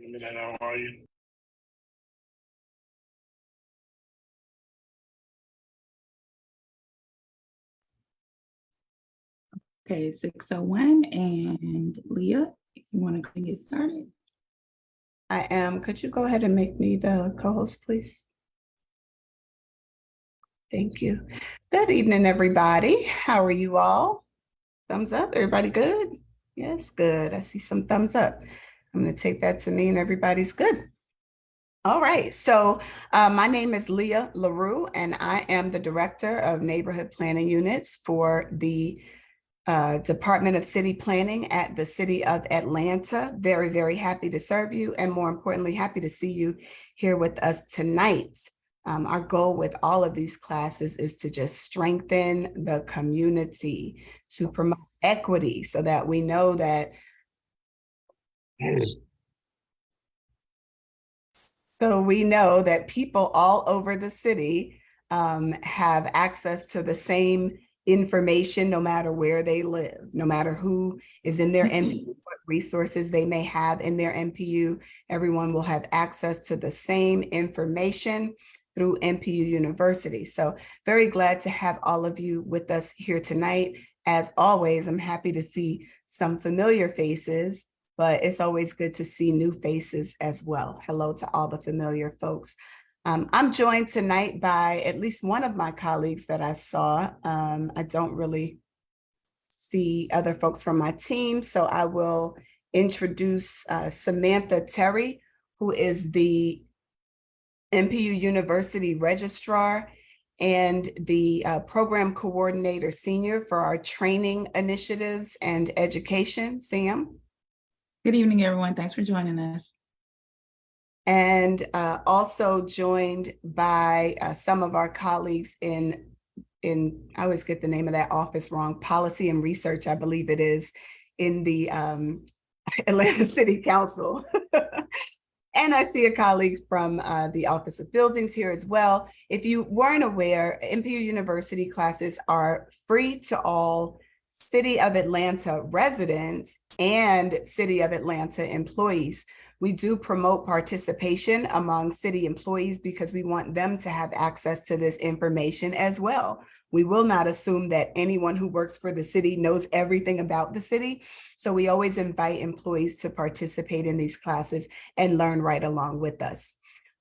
How are you? Okay, 6:01, and Leah, if you want to go and get started. I am. Could you go ahead and make me the co-host, please? Thank you. Good evening, everybody. How are you all? Thumbs up. Everybody good? Yes, good. I see some thumbs up. I'm going to take that to mean everybody's good. All right. So my name is Leah LaRue, and I am the Director of Neighborhood Planning Units for the Department of City Planning at the City of Atlanta. Very, very happy to serve you, and more importantly, happy to see you here with us tonight. Our goal with all of these classes is to just strengthen the community, to promote equity so that we know that people all over the city have access to the same information, no matter where they live, no matter who is in their MPU, what resources they may have in their MPU. Everyone will have access to the same information through MPU University. So very glad to have all of you with us here tonight. As always, I'm happy to see some familiar faces, but it's always good to see new faces as well. Hello to all the familiar folks. I'm joined tonight by at least one of my colleagues that I saw. I don't really see other folks from my team, so I will introduce Samantha Terry, who is the MPU University Registrar and the Program Coordinator Senior for our training initiatives and education. Sam. Good evening, everyone. Thanks for joining us. And also joined by some of our colleagues in I always get the name of that office wrong, Policy and Research, I believe it is, in the Atlanta City Council. And I see a colleague from the Office of Buildings here as well. If you weren't aware, MPU University classes are free to all City of Atlanta residents and City of Atlanta employees. We do promote participation among city employees because we want them to have access to this information as well. We will not assume that anyone who works for the city knows everything about the city. So we always invite employees to participate in these classes and learn right along with us.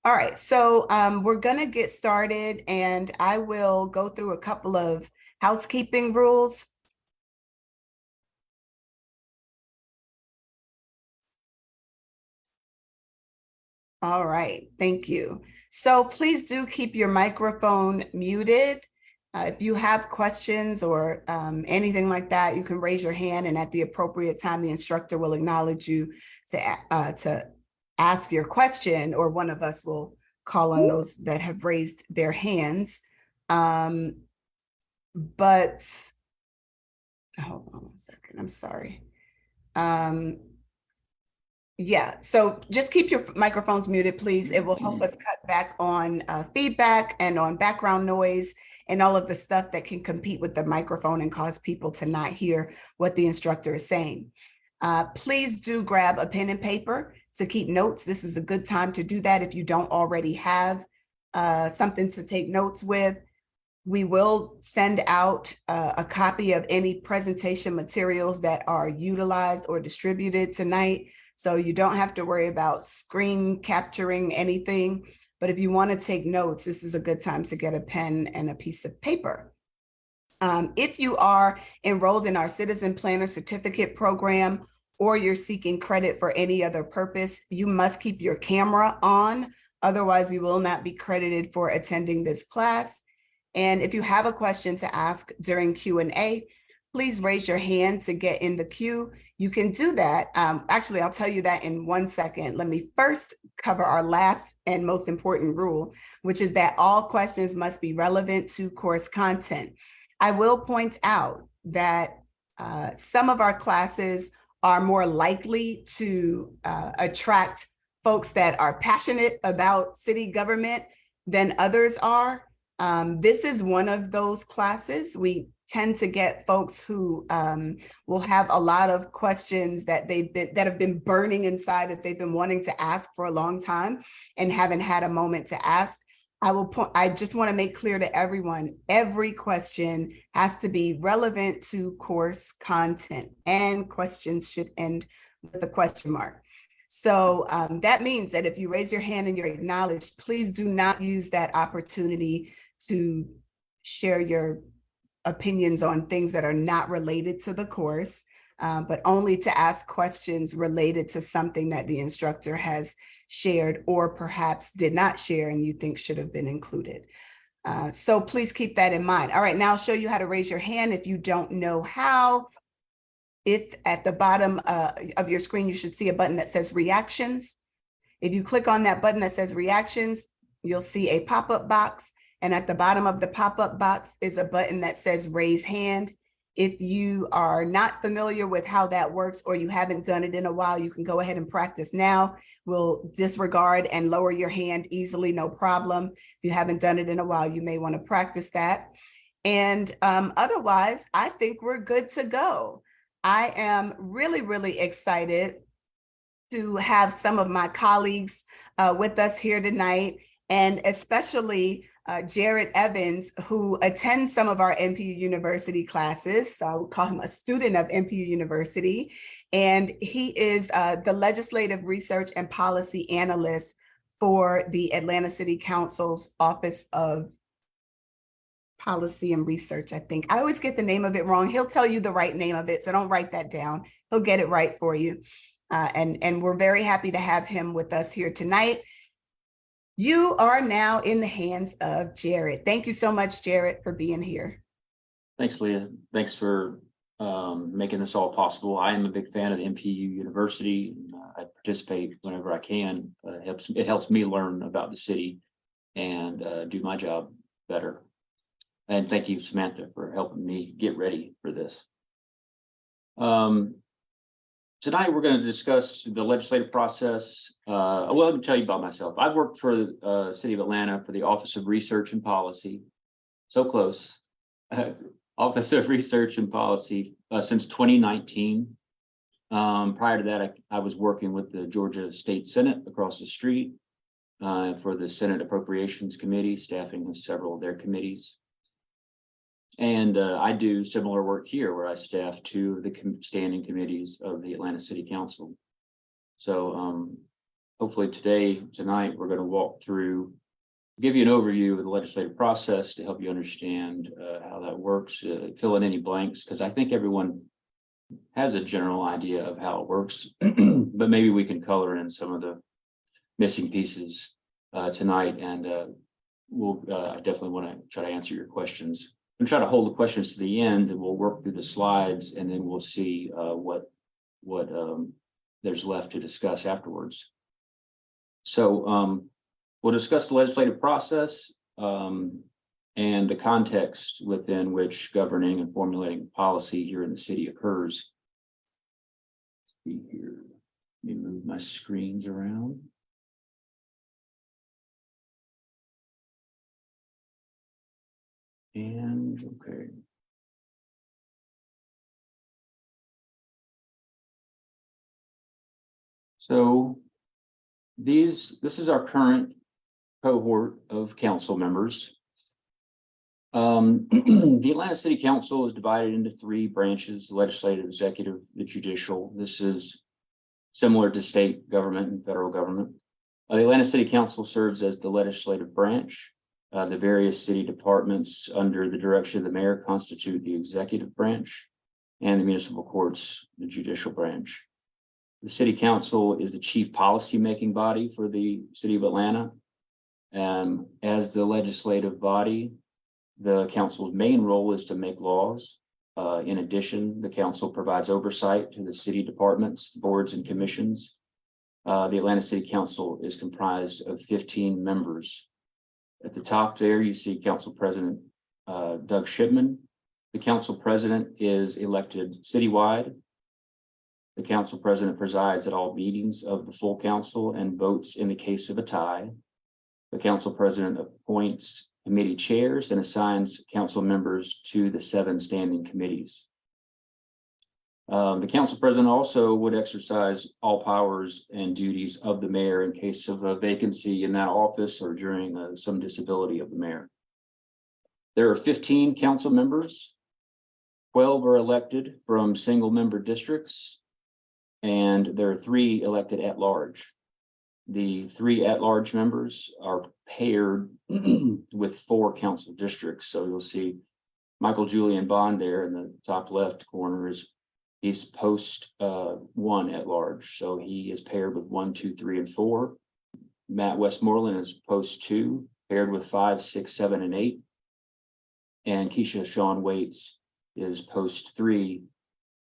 All right, so we're gonna get started, and I will go through a couple of housekeeping rules. All right, thank you. So please do keep your microphone muted. If you have questions or anything like that, you can raise your hand, and at the appropriate time, the instructor will acknowledge you to ask your question, or one of us will call on those that have raised their hands. But hold on one second, I'm sorry. Yeah, so just keep your microphones muted, please. It will help us cut back on feedback and on background noise and all of the stuff that can compete with the microphone and cause people to not hear what the instructor is saying. Please do grab a pen and paper to keep notes. This is a good time to do that if you don't already have something to take notes with. We will send out a copy of any presentation materials that are utilized or distributed tonight. So you don't have to worry about screen capturing anything, but if you want to take notes, this is a good time to get a pen and a piece of paper. If you are enrolled in our Citizen Planner Certificate program, or you're seeking credit for any other purpose, you must keep your camera on. Otherwise, you will not be credited for attending this class. And if you have a question to ask during Q&A, please raise your hand to get in the queue. You can do that. Actually, I'll tell you that in 1 second. Let me first cover our last and most important rule, which is that all questions must be relevant to course content. I will point out that some of our classes are more likely to attract folks that are passionate about city government than others are. This is one of those classes. We tend to get folks who will have a lot of questions that have been burning inside, that they've been wanting to ask for a long time and haven't had a moment to ask. I just want to make clear to everyone, every question has to be relevant to course content, and questions should end with a question mark. So that means that if you raise your hand and you're acknowledged, please do not use that opportunity to share your opinions on things that are not related to the course, but only to ask questions related to something that the instructor has shared or perhaps did not share and you think should have been included. So please keep that in mind. All right, now I'll show you how to raise your hand if you don't know how. If at the bottom of your screen, you should see a button that says reactions. If you click on that button that says reactions, you'll see a pop-up box. And at the bottom of the pop-up box is a button that says raise hand. If you are not familiar with how that works or you haven't done it in a while, you can go ahead and practice now. We'll disregard and lower your hand easily, no problem. If you haven't done it in a while, you may want to practice that. And otherwise, I think we're good to go. I am really, really excited to have some of my colleagues with us here tonight, and especially Jared Evans, who attends some of our NPU University classes. So I would call him a student of NPU University. And he is the Legislative Research and Policy Analyst for the Atlanta City Council's Office of Policy and Research, I think. I always get the name of it wrong. He'll tell you the right name of it, so don't write that down. He'll get it right for you. And we're very happy to have him with us here tonight. You are now in the hands of Jared. Thank you so much, Jared, for being here. Thanks, Leah. Thanks for making this all possible. I am a big fan of the NPU University. I participate whenever I can. It helps me learn about the city and do my job better. And thank you, Samantha, for helping me get ready for this. Tonight, we're going to discuss the legislative process. Well, let me tell you about myself. I've worked for the City of Atlanta for the Office of Research and Policy. So close. Office of Research and Policy since 2019. Prior to that, I was working with the Georgia State Senate across the street for the Senate Appropriations Committee, staffing several of their committees. And I do similar work here where I staff two of the standing committees of the Atlanta City Council. So hopefully tonight, we're going to walk through, give you an overview of the legislative process to help you understand how that works, fill in any blanks, because I think everyone has a general idea of how it works, but maybe we can color in some of the missing pieces tonight. And I definitely want to try to answer your questions. And try to hold the questions to the end, and we'll work through the slides, and then we'll see what there's left to discuss afterwards. So we'll discuss the legislative process and the context within which governing and formulating policy here in the city occurs. Let's see here. Let me move my screens around. And okay. So this is our current cohort of council members. The Atlanta City Council is divided into three branches: the legislative, executive, the judicial. This is similar to state government and federal government. The Atlanta City Council serves as the legislative branch. The various city departments under the direction of the mayor constitute the executive branch, and the municipal courts, the judicial branch. The city council is the chief policy-making body for the city of Atlanta. As the legislative body, the council's main role is to make laws. In addition, the council provides oversight to the city departments, boards, and commissions. The Atlanta City Council is comprised of 15 members. At the top there, you see Council President Doug Shipman. The Council President is elected citywide. The Council President presides at all meetings of the full council and votes in the case of a tie. The Council President appoints committee chairs and assigns council members to the 7 standing committees. The council president also would exercise all powers and duties of the mayor in case of a vacancy in that office or during some disability of the mayor. There are 15 council members. 12 are elected from single member districts, and there are 3 elected at large. The 3 at-large members are paired with 4 council districts. So you'll see Michael Julian Bond there in the top left corner he's post 1 at large. So he is paired with 1, 2, 3, and 4. Matt Westmoreland is post 2, paired with 5, 6, 7, and 8. And Keisha Sean Waits is post 3,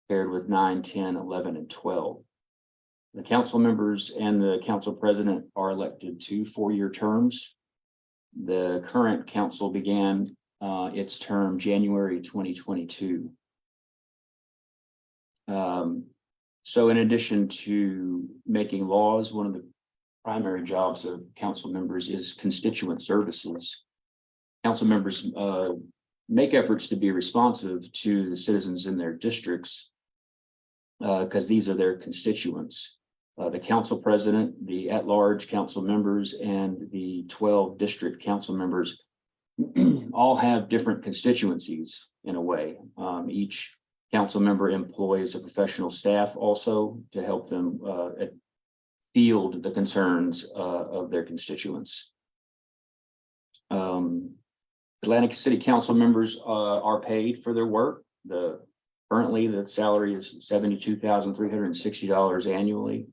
paired with 9, 10, 11, and 12. The council members and the council president are elected to 4-year terms. The current council began its term January 2022. So in addition to making laws, one of the primary jobs of council members is constituent services. Council members make efforts to be responsive to the citizens in their districts because these are their constituents. The council president, the at-large council members, and the 12 district council members all have different constituencies in a way. Each council member employs a professional staff also to help them field the concerns of their constituents. Atlantic City Council members are paid for their work. Currently, the salary is $72,360 annually.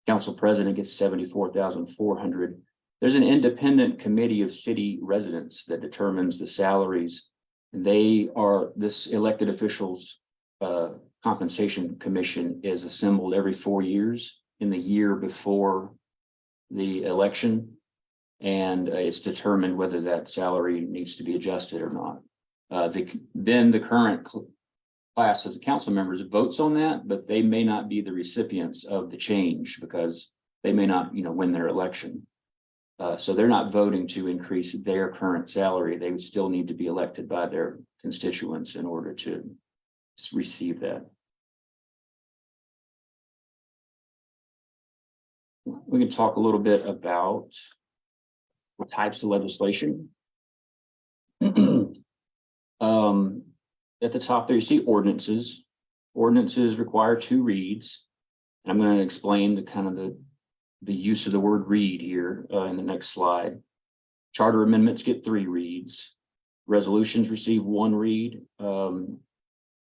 Council president gets $74,400. There's an independent committee of city residents that determines the salaries. This elected officials compensation commission is assembled every 4 years in the year before the election. And it's determined whether that salary needs to be adjusted or not. Then the current class of the council members votes on that, but they may not be the recipients of the change because they may not, win their election. So they're not voting to increase their current salary. They would still need to be elected by their constituents in order to receive that. We can talk a little bit about the types of legislation. At the top there, you see ordinances. Ordinances require 2 reads. And I'm going to explain the use of the word read here in the next slide. Charter amendments get 3 reads. Resolutions receive 1 read. And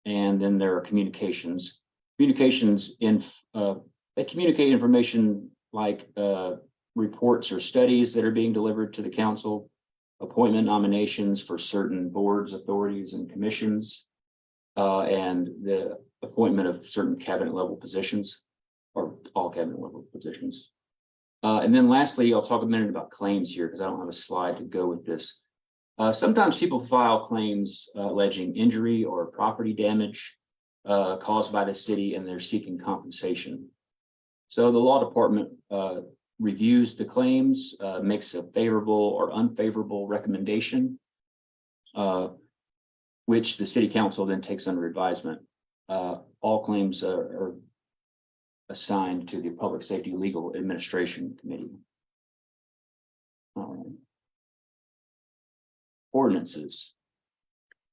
then there are communications. Communications they communicate information like reports or studies that are being delivered to the council, appointment nominations for certain boards, authorities, and commissions, and the appointment of certain cabinet level positions, or all cabinet level positions. And then lastly, I'll talk a minute about claims here because I don't have a slide to go with this. Sometimes people file claims alleging injury or property damage caused by the city, and they're seeking compensation. So the law department reviews the claims, makes a favorable or unfavorable recommendation, which the city council then takes under advisement. All claims are assigned to the Public Safety Legal Administration Committee. Ordinances.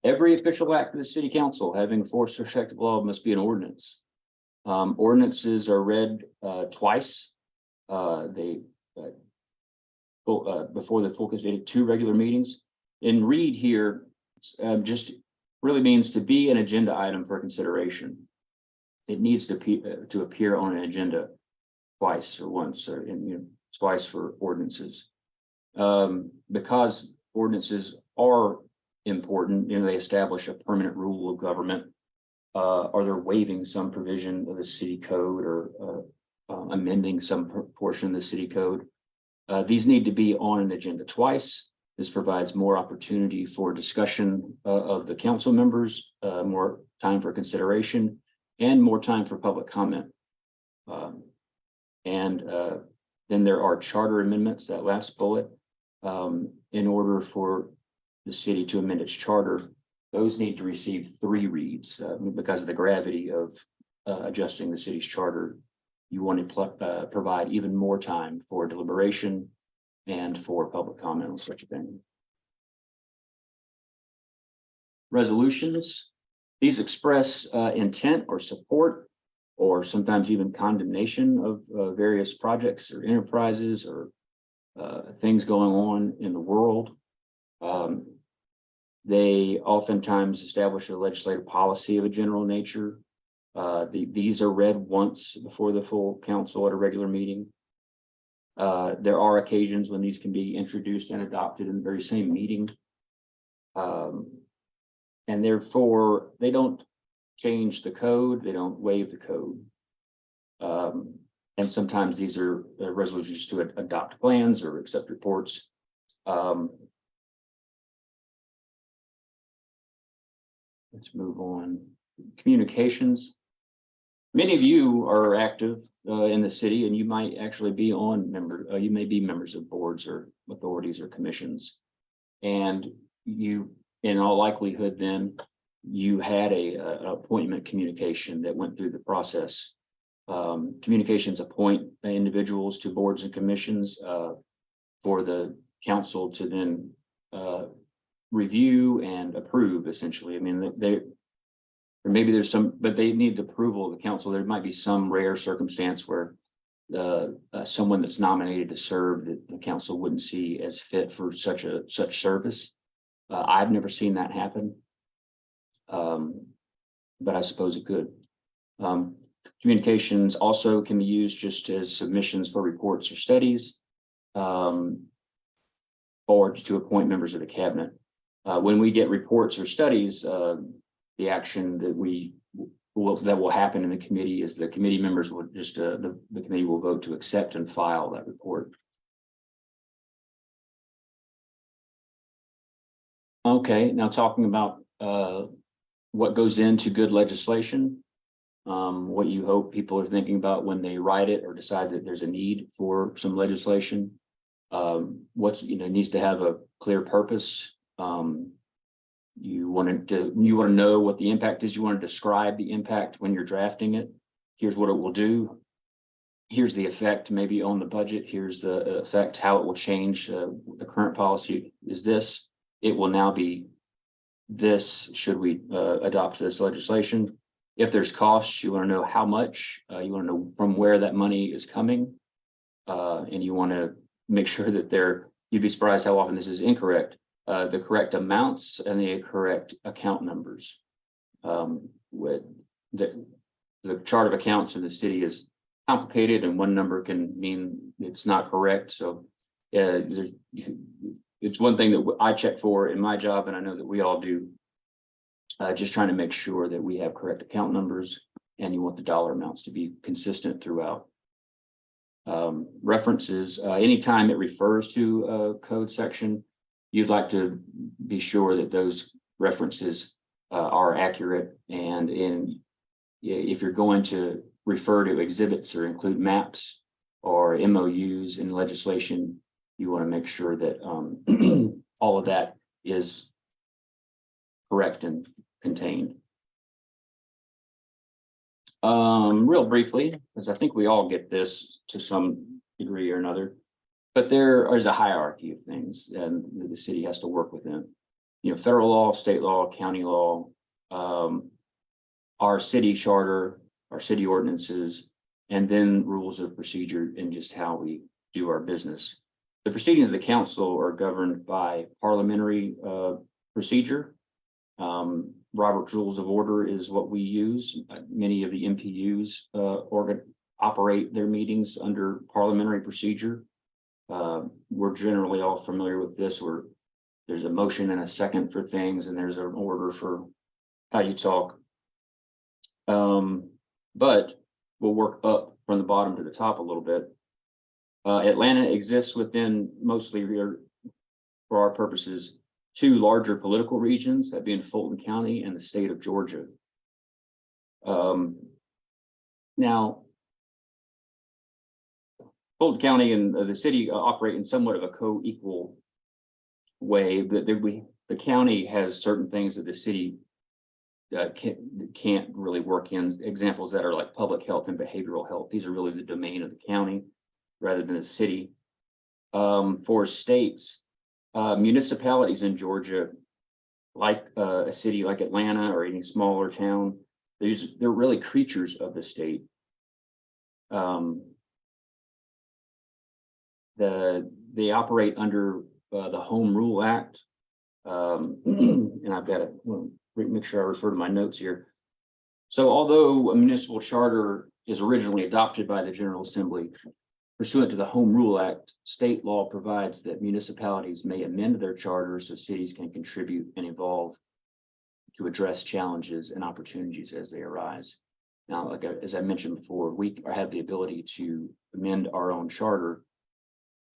Every official act of the city council having force or effective law must be an ordinance. Ordinances are read twice. Before the full committee, 2 regular meetings. And read here just really means to be an agenda item for consideration. It needs to appear on an agenda twice or once, or twice for ordinances. Because ordinances are important, they establish a permanent rule of government, or they're waiving some provision of the city code or amending some portion of the city code. These need to be on an agenda twice. This provides more opportunity for discussion of the council members, more time for consideration, and more time for public comment. Then there are charter amendments, that last bullet, in order for the city to amend its charter, those need to receive 3 reads because of the gravity of adjusting the city's charter. You want to provide even more time for deliberation and for public comment on such a thing. Resolutions, these express intent or support, or sometimes even condemnation of various projects or enterprises or things going on in the world. They oftentimes establish a legislative policy of a general nature. These are read once before the full council at a regular meeting. There are occasions when these can be introduced and adopted in the very same meeting. And therefore, they don't change the code, they don't waive the code. And sometimes these are resolutions to adopt plans or accept reports. Let's move on. Communications. Many of you are active in the city, and you might actually be you may be members of boards or authorities or commissions. And you, in all likelihood, then you had an appointment communication that went through the process. Communications appoint individuals to boards and commissions for the council to then review and approve, essentially. I mean, or maybe there's some, but they need the approval of the council. There might be some rare circumstance where someone that's nominated to serve that the council wouldn't see as fit for such service. I've never seen that happen, but I suppose it could. Communications also can be used just as submissions for reports or studies, or to appoint members of the cabinet. When we get reports or studies, the action that will happen in the committee is the committee members will just the committee will vote to accept and file that report. Okay, now talking about what goes into good legislation, what you hope people are thinking about when they write it or decide that there's a need for some legislation. Needs to have a clear purpose. You want to know what the impact is. You want to describe the impact when you're drafting it. Here's what it will do. Here's the effect maybe on the budget. Here's the effect, how it will change. The current policy is this. It will now be this should we adopt this legislation. If there's costs, you want to know how much. You want to know from where that money is coming. And you want to make sure that you'd be surprised how often this is incorrect. The correct amounts and the correct account numbers. With the chart of accounts in the city is complicated, and one number can mean it's not correct. So it's one thing that I check for in my job, and I know that we all do. Just trying to make sure that we have correct account numbers, and you want the dollar amounts to be consistent throughout. References, anytime it refers to a code section, you'd like to be sure that those references are accurate. And if you're going to refer to exhibits or include maps or MOUs in legislation, you want to make sure that all of that is correct and contained. Real briefly, because I think we all get this to some degree or another, but there is a hierarchy of things and the city has to work within. Federal law, state law, county law, our city charter, our city ordinances, and then rules of procedure and just how we do our business. The proceedings of the council are governed by parliamentary procedure. Robert's Rules of Order is what we use. Many of the MPUs operate their meetings under parliamentary procedure. We're generally all familiar with this, where there's a motion and a second for things, and there's an order for how you talk. But we'll work up from the bottom to the top a little bit. Atlanta exists within mostly for our purposes, 2 larger political regions, that being Fulton County and the state of Georgia. Now, Fulton County and the city operate in somewhat of a co-equal way, but the county has certain things that the city can't really work in. Examples that are like public health and behavioral health. These are really the domain of the county rather than the city. For states, municipalities in Georgia, like a city like Atlanta or any smaller town, they're really creatures of the state. They operate under the Home Rule Act, and I've got to make sure I refer to my notes here. So, although a municipal charter is originally adopted by the General Assembly, pursuant to the Home Rule Act, state law provides that municipalities may amend their charters so cities can contribute and evolve to address challenges and opportunities as they arise. Now, as I mentioned before, we have the ability to amend our own charter,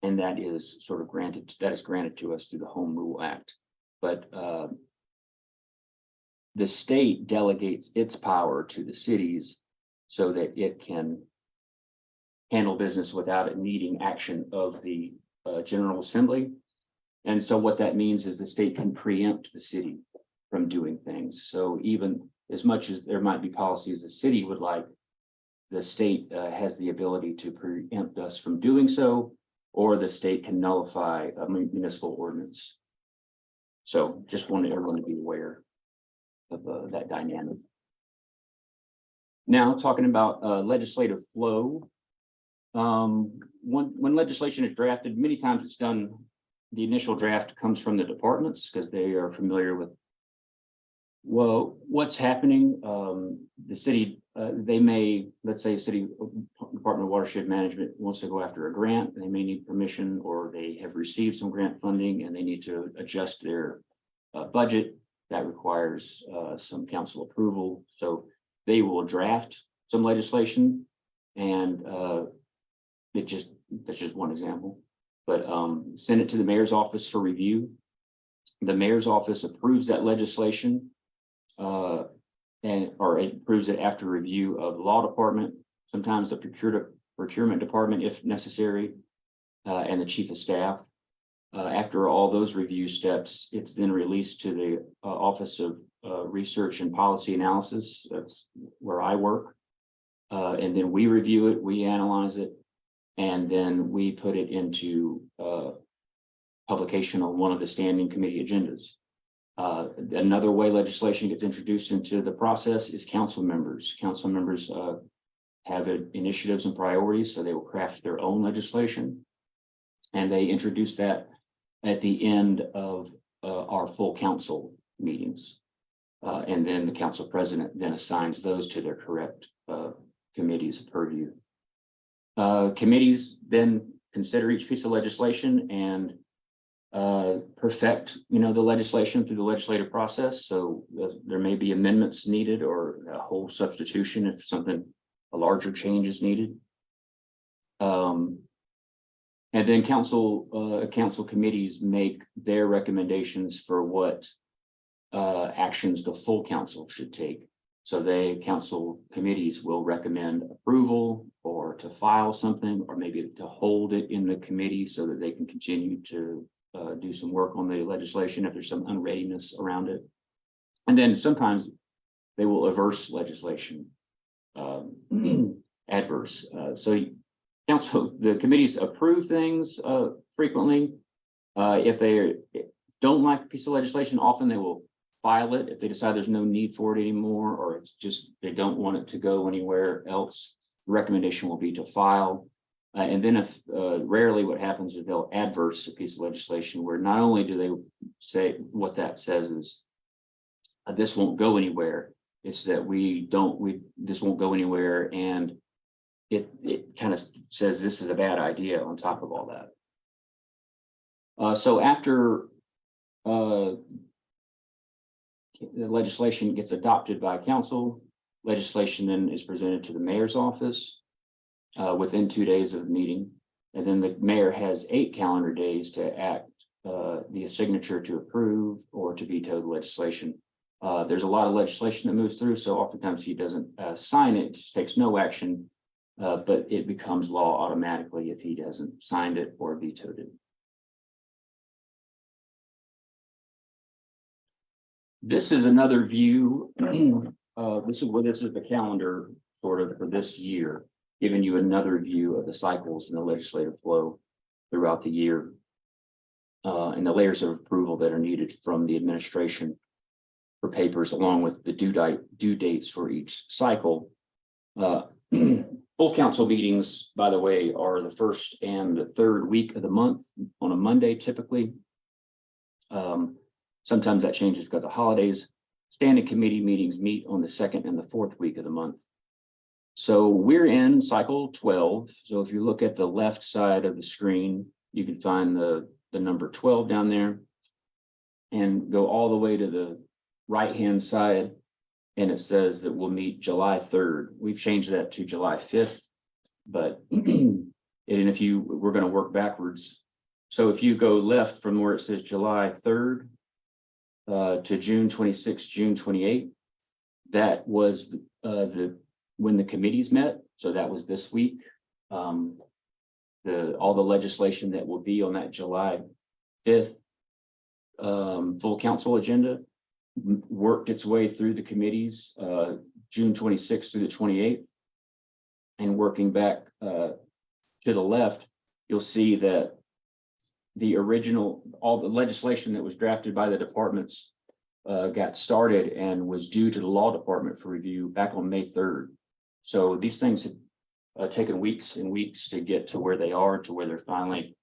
and that is granted to us through the Home Rule Act. But the state delegates its power to the cities so that it can handle business without it needing action of the General Assembly. And so what that means is the state can preempt the city from doing things. So even as much as there might be policies the city would like, the state has the ability to preempt us from doing so, or the state can nullify a municipal ordinance. So just wanted everyone to be aware of that dynamic. Now, talking about legislative flow. When legislation is drafted, many times it's done, the initial draft comes from the departments because they are familiar with, well, what's happening. The city, they may, let's say City Department of Watershed Management wants to go after a grant, they may need permission, or they have received some grant funding and they need to adjust their budget. That requires some council approval. So they will draft some legislation, and that's just one example, but send it to the mayor's office for review. The mayor's office approves that legislation, or it approves it after review of the law department, sometimes the procurement department if necessary, and the chief of staff. After all those review steps, it's then released to the Office of Research and Policy Analysis. That's where I work. And then we review it, we analyze it, and then we put it into publication on one of the standing committee agendas. Another way legislation gets introduced into the process is council members. Council members have initiatives and priorities, so they will craft their own legislation, and they introduce that at the end of our full council meetings. And then the council president then assigns those to their correct committees of purview. Committees then consider each piece of legislation and perfect, the legislation through the legislative process. So there may be amendments needed or a whole substitution if a larger change is needed. And then council committees make their recommendations for what actions the full council should take. So council committees will recommend approval or to file something, or maybe to hold it in the committee so that they can continue to do some work on the legislation if there's some unreadiness around it. And then sometimes they will averse legislation, adverse. So the committees approve things frequently. If they don't like a piece of legislation, often they will file it if they decide there's no need for it anymore, or it's just they don't want it to go anywhere else. The recommendation will be to file. And then if rarely what happens is they'll adverse a piece of legislation where not only do they say what that says is this won't go anywhere, it's that this won't go anywhere, and it kind of says this is a bad idea on top of all that. So after the legislation gets adopted by council, legislation then is presented to the mayor's office within 2 days of the meeting. And then the mayor has 8 calendar days to act the signature to approve or to veto the legislation. There's a lot of legislation that moves through, so oftentimes he doesn't sign it, just takes no action, but it becomes law automatically if he hasn't signed it or vetoed it. This is another view. This is the calendar sort of for this year, giving you another view of the cycles in the legislative flow throughout the year. And the layers of approval that are needed from the administration for papers, along with the due dates for each cycle. Full council meetings, by the way, are the first and the third week of the month on a Monday typically. Sometimes that changes because of holidays. Standing committee meetings meet on the second and the fourth week of the month. So we're in cycle 12. So if you look at the left side of the screen, you can find the number 12 down there and go all the way to the right-hand side. And it says that we'll meet July 3rd. We've changed that to July 5th, but and if we're going to work backwards. So if you go left from where it says July 3rd to June 26th, June 28th, that was when the committees met. So that was this week. All the legislation that will be on that July 5th full council agenda worked its way through the committees, June 26th through the 28th. And working back to the left, you'll see that all the legislation that was drafted by the departments got started and was due to the law department for review back on May 3rd. So these things have taken weeks and weeks to get to where they are, to where they're finally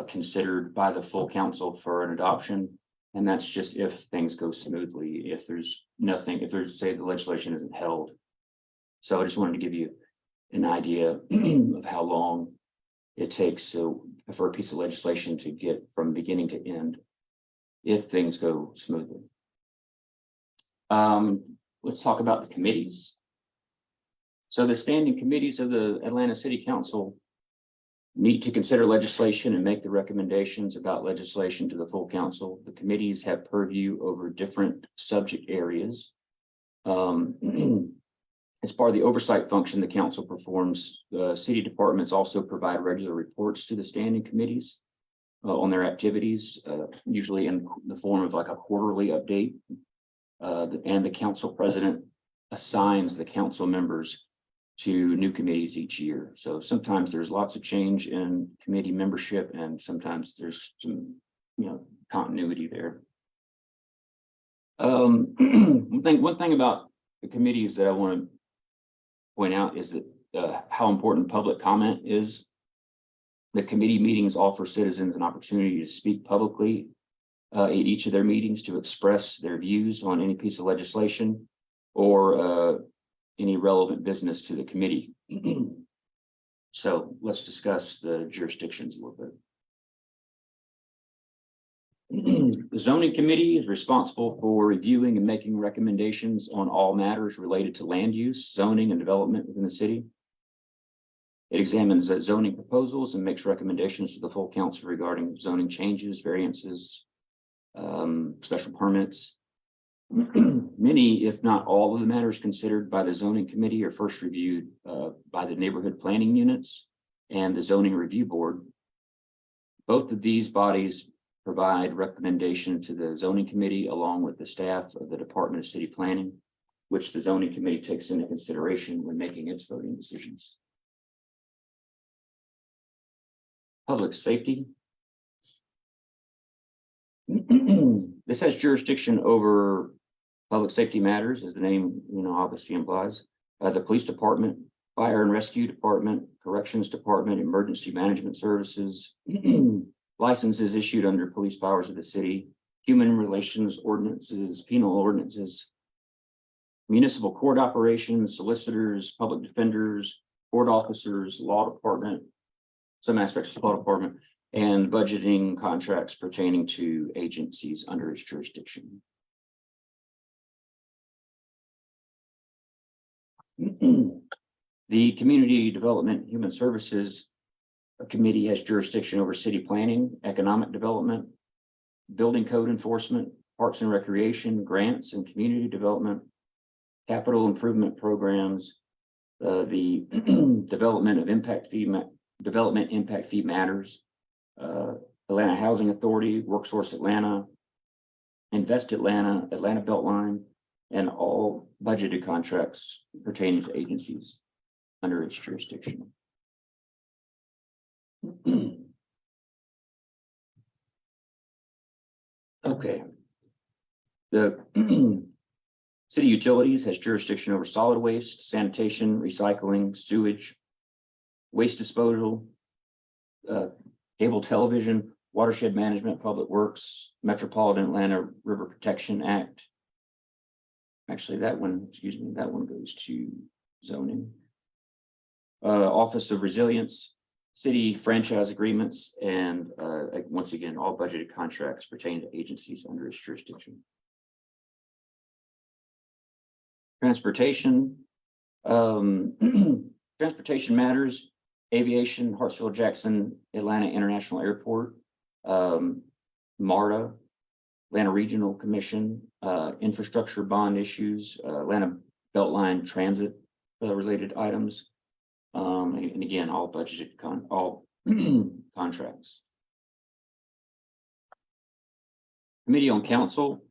considered by the full council for an adoption. And that's just if things go smoothly, if there's say the legislation isn't held. So I just wanted to give you an idea of how long it takes for a piece of legislation to get from beginning to end, if things go smoothly. Let's talk about the committees. So the standing committees of the Atlanta City Council meet to consider legislation and make the recommendations about legislation to the full council. The committees have purview over different subject areas. As part of the oversight function the council performs, city departments also provide regular reports to the standing committees on their activities, usually in the form of like a quarterly update. And the council president assigns the council members to new committees each year. So sometimes there's lots of change in committee membership, and sometimes there's some, continuity there. One thing about the committees that I want to point out is that how important public comment is. The committee meetings offer citizens an opportunity to speak publicly at each of their meetings, to express their views on any piece of legislation or any relevant business to the committee. So let's discuss the jurisdictions a little bit. The zoning committee is responsible for reviewing and making recommendations on all matters related to land use, zoning, and development within the city. It examines zoning proposals and makes recommendations to the full council regarding zoning changes, variances, special permits. Many, if not all, of the matters considered by the zoning committee are first reviewed by the neighborhood planning units and the zoning review board. Both of these bodies provide recommendation to the zoning committee along with the staff of the Department of City Planning, which the zoning committee takes into consideration when making its voting decisions. Public safety. This has jurisdiction over public safety matters, as the name, obviously implies. The police department, fire and rescue department, corrections department, emergency management services, licenses issued under police powers of the city, human relations ordinances, penal ordinances, municipal court operations, solicitors, public defenders, court officers, law department, some aspects of the law department, and budgeting contracts pertaining to agencies under its jurisdiction. The Community Development Human Services Committee has jurisdiction over city planning, economic development, building code enforcement, parks and recreation, grants and community development, capital improvement programs, the development impact fee matters, Atlanta Housing Authority, WorkSource Atlanta, Invest Atlanta, Atlanta Beltline, and all budgeted contracts pertaining to agencies under its jurisdiction. Okay. The city utilities has jurisdiction over solid waste, sanitation, recycling, sewage, waste disposal, cable television, watershed management, public works, Metropolitan Atlanta River Protection Act. Actually, that one goes to zoning. Office of Resilience, city franchise agreements, and once again, all budgeted contracts pertaining to agencies under its jurisdiction. Transportation, transportation matters, aviation, Hartsfield Jackson, Atlanta International Airport, MARTA, Atlanta Regional Commission, infrastructure bond issues, Atlanta Beltline transit related items. And again, all budgeted contracts. Committee on Council.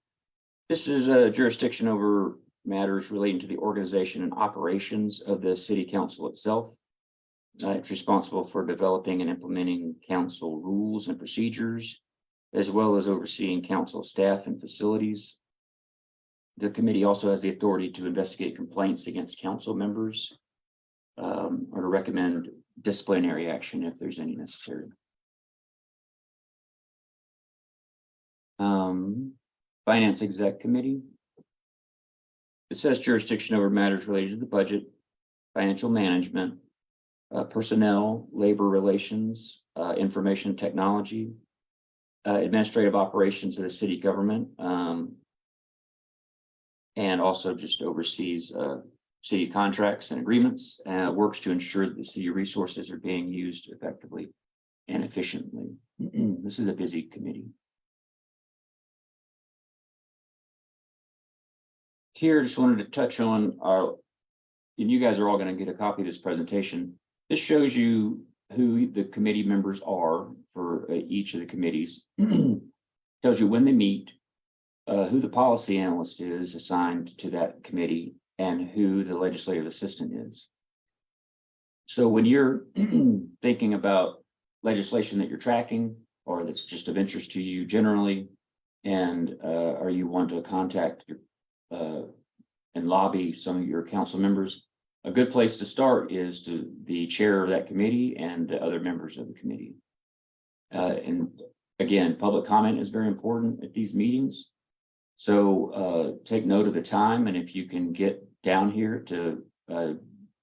This is a jurisdiction over matters relating to the organization and operations of the city council itself. It's responsible for developing and implementing council rules and procedures, as well as overseeing council staff and facilities. The committee also has the authority to investigate complaints against council members, or to recommend disciplinary action if there's any necessary. Finance Exec Committee. It says jurisdiction over matters related to the budget, financial management, personnel, labor relations, information technology, administrative operations of the city government, and also just oversees city contracts and agreements, works to ensure that the city resources are being used effectively and efficiently. This is a busy committee. Here, just wanted to touch on our, and you guys are all going to get a copy of this presentation. This shows you who the committee members are for each of the committees. Tells you when they meet, who the policy analyst is assigned to that committee, and who the legislative assistant is. So when you're thinking about legislation that you're tracking or that's just of interest to you generally, and or you want to contact your and lobby some of your council members, a good place to start is to the chair of that committee and the other members of the committee. And again, public comment is very important at these meetings. So take note of the time, and if you can get down here to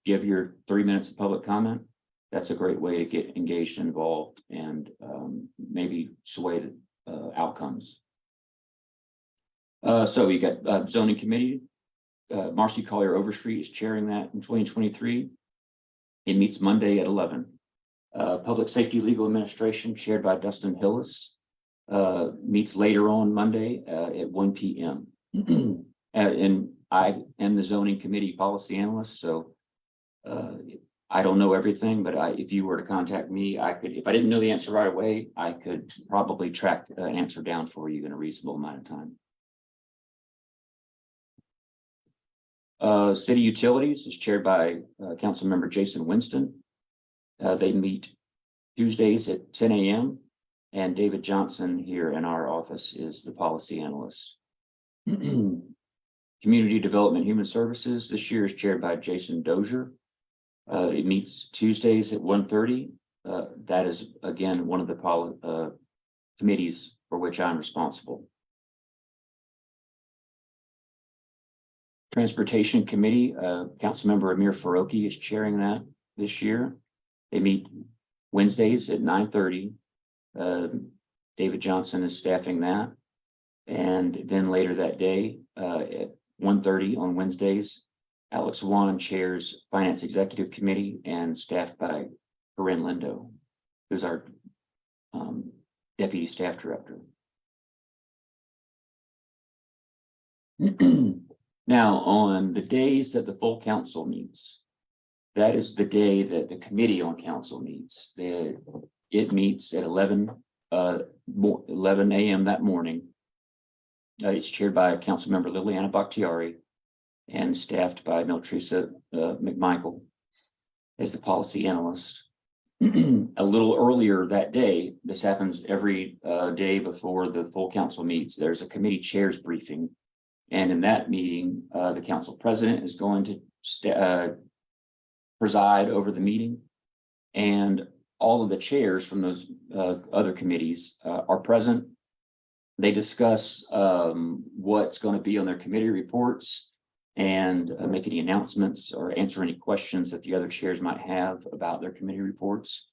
give your 3 minutes of public comment, that's a great way to get engaged and involved and maybe sway the outcomes. So you got zoning committee. Marcy Collier Overstreet is chairing that in 2023. It meets Monday at 11. Public Safety Legal Administration, chaired by Dustin Hillis, meets later on Monday at 1 p.m. And I am the zoning committee policy analyst, so I don't know everything, but if you were to contact me, I could, if I didn't know the answer right away, I could probably track an answer down for you in a reasonable amount of time. City Utilities is chaired by Council Member Jason Winston. They meet Tuesdays at 10 a.m. and David Johnson here in our office is the policy analyst. Community Development Human Services this year is chaired by Jason Dozier. It meets Tuesdays at 1:30. That is again one of the committees for which I'm responsible. Transportation Committee, Councilmember Amir Faroki is chairing that this year. They meet Wednesdays at 9:30. David Johnson is staffing that. And then later that day at 1:30 on Wednesdays, Alex Wan chairs Finance Executive Committee and staffed by Corinne Lindo, who's our Deputy Staff Director. Now, on the days that the full council meets, that is the day that the Committee on Council meets. It meets at 11 a.m. that morning. It's chaired by Councilmember Liliana Bakhtiari and staffed by Meltrisa McMichael as the policy analyst. A little earlier that day, this happens every day before the full council meets, there's a committee chairs briefing. And in that meeting, the council president is going to preside over the meeting. And all of the chairs from those other committees are present. They discuss what's going to be on their committee reports and make any announcements or answer any questions that the other chairs might have about their committee reports.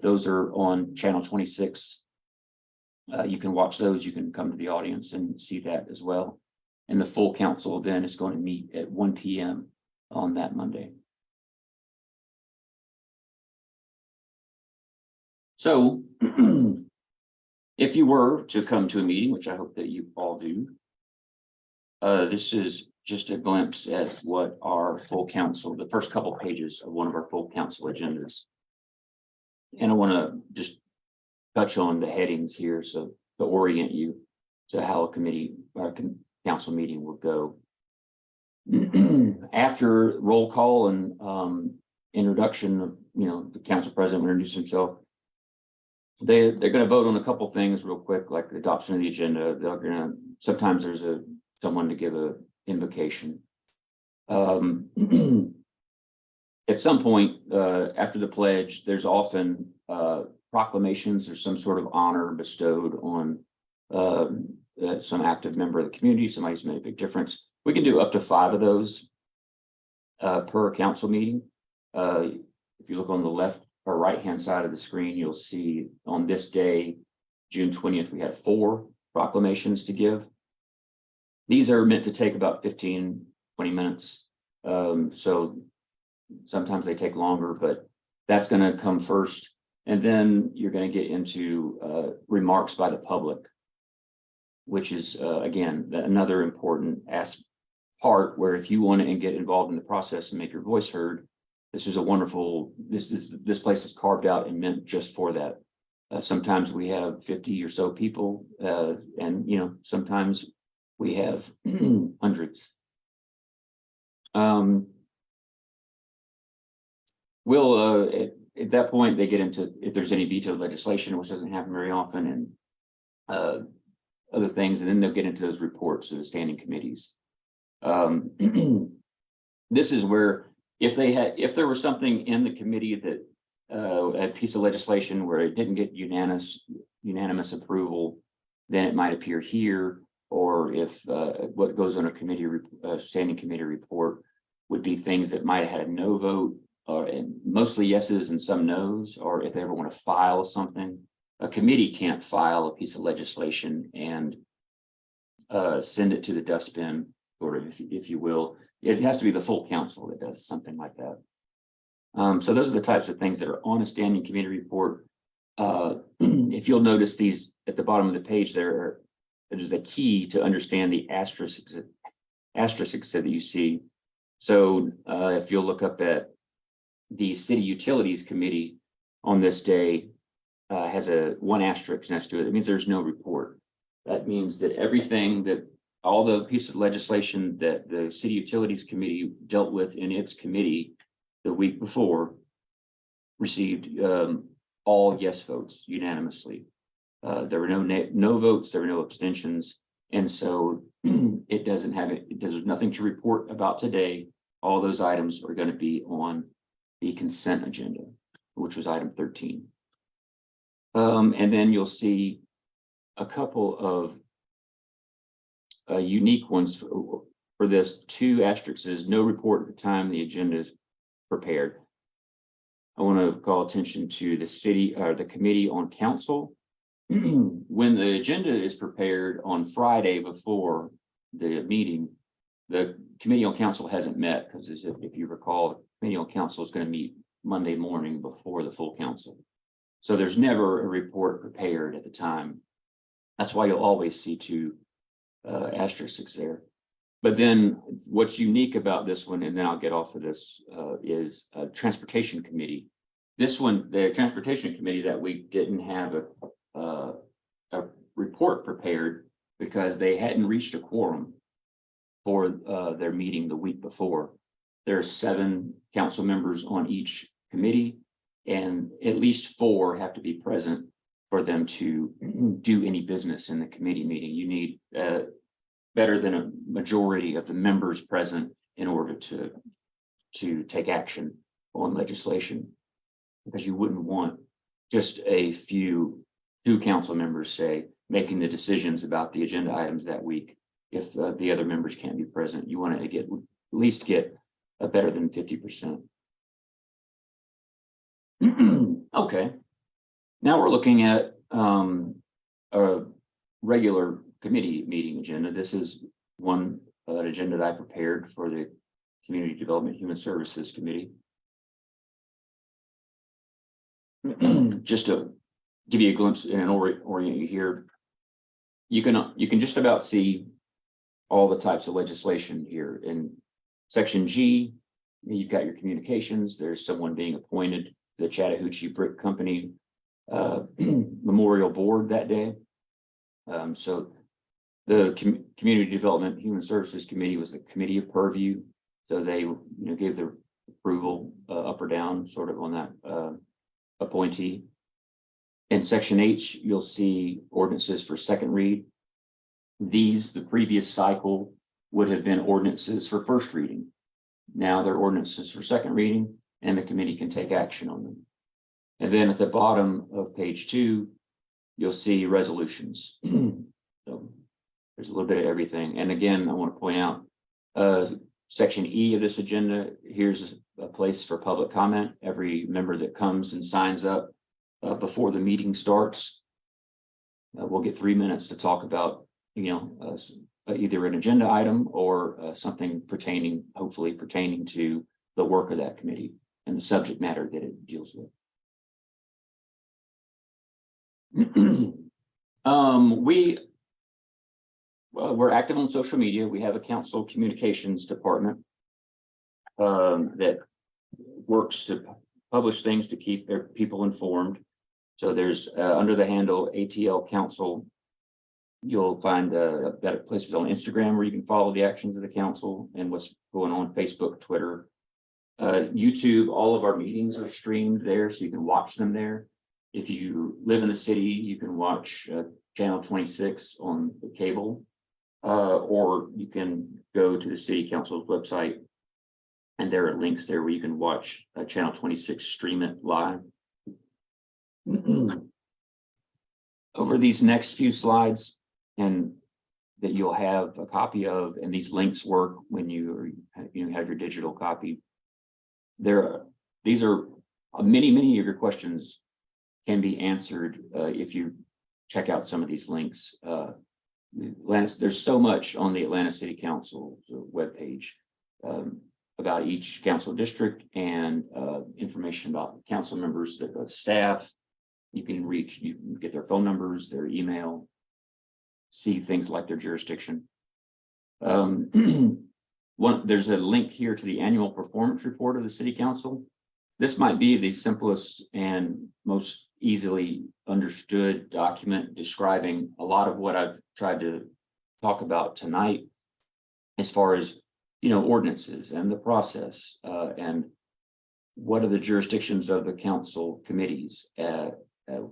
Those are on channel 26. You can watch those. You can come to the audience and see that as well. And the full council then is going to meet at 1 p.m. on that Monday. So if you were to come to a meeting, which I hope that you all do, this is just a glimpse at what our full council, the first couple pages of one of our full council agendas. And I want to just touch on the headings here so to orient you to how a committee council meeting will go. After roll call and introduction of, the council president will introduce himself. They're going to vote on a couple things real quick, like the adoption of the agenda. They're going to, sometimes there's someone to give a invocation. At some point after the pledge, there's often proclamations or some sort of honor bestowed on some active member of the community, somebody who's made a big difference. We can do up to 5 of those per council meeting. If you look on the left or right hand side of the screen, you'll see on this day, June 20th, we had 4 proclamations to give. These are meant to take about 15, 20 minutes. So sometimes they take longer, but that's going to come first. And then you're going to get into remarks by the public, which is, again, another important part where if you want to get involved in the process and make your voice heard, this is a wonderful, this place is carved out and meant just for that. Sometimes we have 50 or so people, and sometimes we have hundreds. At that point, they get into if there's any vetoed legislation, which doesn't happen very often, and other things, and then they'll get into those reports of the standing committees. This is where if there was something in the committee that a piece of legislation where it didn't get unanimous approval, then it might appear here. Or if what goes on a committee standing committee report would be things that might have had a no vote, and mostly yeses and some no's, or if they ever want to file something, a committee can't file a piece of legislation and send it to the dustbin, sort of, if you will. It has to be the full council that does something like that. So those are the types of things that are on a standing committee report. If you'll notice these at the bottom of the page, there's a key to understand the asterisks that you see. So if you'll look up at the City Utilities Committee on this day, has one asterisk next to it. It means there's no report. That means that all the pieces of legislation that the City Utilities Committee dealt with in its committee the week before received all yes votes unanimously. There were no votes, there were no abstentions. And so there's nothing to report about today. All those items are going to be on the consent agenda, which was item 13. And then you'll see a couple of unique ones for this. 2 asterisks, no report at the time the agenda is prepared. I want to call attention to the Committee on Council. When the agenda is prepared on Friday before the meeting, the Committee on Council hasn't met, because if you recall, the Committee on Council is going to meet Monday morning before the full council. So there's never a report prepared at the time. That's why you'll always see 2 asterisks there. But then what's unique about this one, and then I'll get off of this, is a Transportation Committee. This one, the Transportation Committee that week didn't have a report prepared. because they hadn't reached a quorum for their meeting the week before. There are 7 council members on each committee, and at least 4 have to be present for them to do any business in the committee meeting. You need better than a majority of the members present in order to take action on legislation, because you wouldn't want just a few 2 council members, say, making the decisions about the agenda items that week. If the other members can't be present, you want to at least get a better than 50%. Okay, now we're looking at a regular committee meeting agenda. This is one agenda that I prepared for the Community Development Human Services Committee. Just to give you a glimpse and orient you here, you can just about see all the types of legislation here. In section G, you've got your communications. There's someone being appointed to the Chattahoochee Brick Company Memorial Board that day. So the Community Development Human Services Committee was the committee of purview. So they gave their approval up or down sort of on that appointee. In section H, you'll see ordinances for second read. These, the previous cycle, would have been ordinances for first reading. Now they're ordinances for second reading, and the committee can take action on them. And then at the bottom of page 2, you'll see resolutions. So there's a little bit of everything. And again, I want to point out section E of this agenda. Here's a place for public comment. Every member that comes and signs up before the meeting starts, we'll get 3 minutes to talk about, either an agenda item or something hopefully pertaining to the work of that committee and the subject matter that it deals with. We're active on social media. We have a council communications department that works to publish things to keep their people informed. So there's under the handle ATL Council, you'll find better places on Instagram where you can follow the actions of the council and what's going on, Facebook, Twitter, YouTube. All of our meetings are streamed there, so you can watch them there. If you live in the city, you can watch channel 26 on the cable, or you can go to the city council's website, and there are links there where you can watch channel 26 stream it live. Over these next few slides, and that you'll have a copy of, and these links work when you have your digital copy. These are many of your questions can be answered if you check out some of these links. There's so much on the Atlanta City Council webpage about each council district, and information about council members, the staff. You can get their phone numbers, their email, see things like their jurisdiction. There's a link here to the annual performance report of the city council. This might be the simplest and most easily understood document describing a lot of what I've tried to talk about tonight, as far as ordinances and the process, and what are the jurisdictions of the council committees.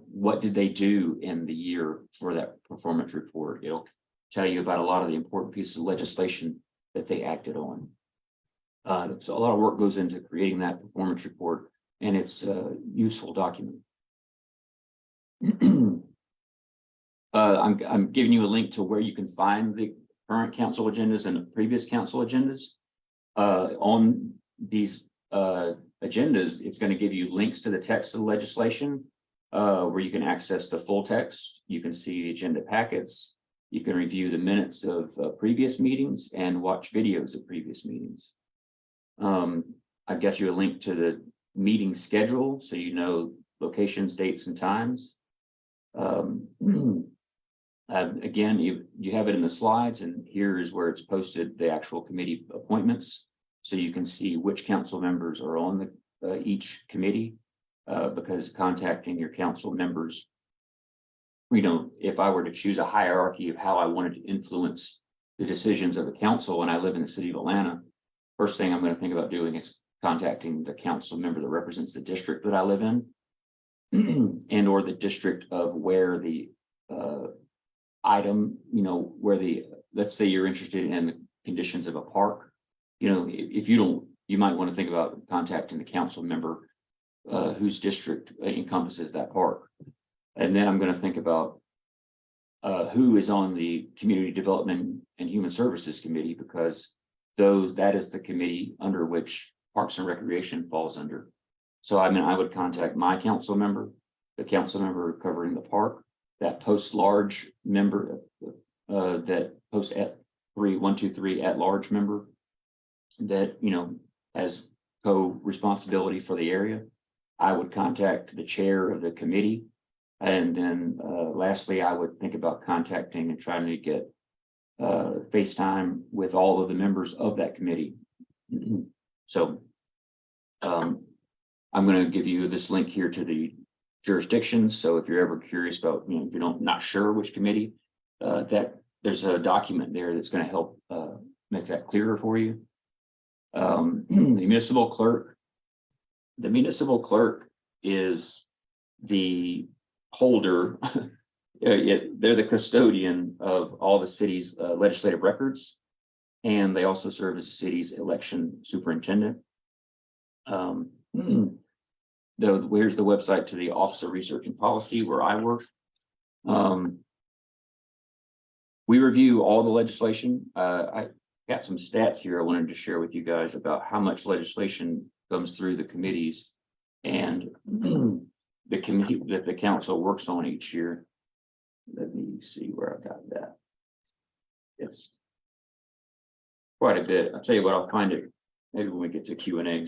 What did they do in the year for that performance report? It'll tell you about a lot of the important pieces of legislation that they acted on. So a lot of work goes into creating that performance report, and it's a useful document. I'm giving you a link to where you can find the current council agendas and the previous council agendas. On these agendas, it's going to give you links to the text of the legislation, where you can access the full text. You can see the agenda packets. You can review the minutes of previous meetings and watch videos of previous meetings. I've got you a link to the meeting schedule, so you know locations, dates, and times. Again, you have it in the slides, and here is where it's posted, the actual committee appointments, so you can see which council members are on each committee, because contacting your council members if I were to choose a hierarchy of how I wanted to influence the decisions of the council, and I live in the city of Atlanta, first thing I'm going to think about doing is contacting the council member that represents the district that I live in, and or the district of where the item, where let's say you're interested in the conditions of a park. If you don't, you might want to think about contacting the council member whose district encompasses that park. And then I'm going to think about who is on the Community Development and Human Services Committee, because that is the committee under which Parks and Recreation falls under. So I would contact my council member, the council member covering the park, that post-large member, that post at 123 at-large member that has co-responsibility for the area. I would contact the chair of the committee. And then lastly, I would think about contacting and trying to get FaceTime with all of the members of that committee. So I'm going to give you this link here to the jurisdictions. So if you're ever curious about, if you're not sure which committee, that there's a document there that's going to help make that clearer for you. The municipal clerk. The municipal clerk is the holder. They're the custodian of all the city's legislative records, and they also serve as the city's election superintendent. Here's the website to the Office of Research and Policy where I work. We review all the legislation. I got some stats here I wanted to share with you guys about how much legislation comes through the committees and the committee that the council works on each year. Let me see where I got that. It's quite a bit. I'll tell you what, I'll find it maybe when we get to Q&A.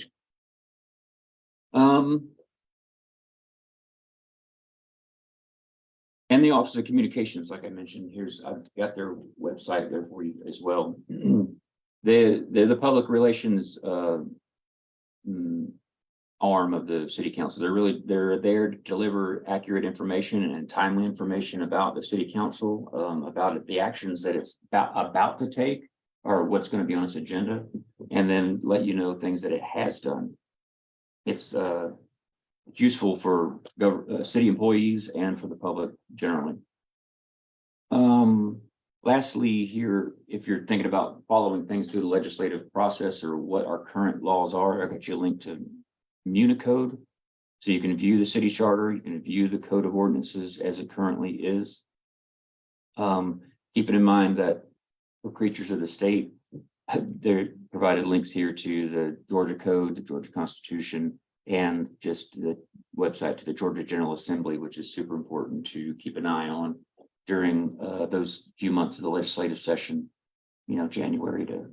And the Office of Communications, like I mentioned, I've got their website there for you as well. They're the public relations arm of the city council. They're there to deliver accurate information and timely information about the city council, about the actions that it's about to take or what's going to be on its agenda, and then let you know things that it has done. It's useful for city employees and for the public generally. Lastly, here, if you're thinking about following things through the legislative process or what our current laws are, I got you a link to Municode. So you can view the city charter, you can view the code of ordinances as it currently is. Keeping in mind that for creatures of the state, they're provided links here to the Georgia Code, the Georgia Constitution, and just the website to the Georgia General Assembly, which is super important to keep an eye on during those few months of the legislative session, January to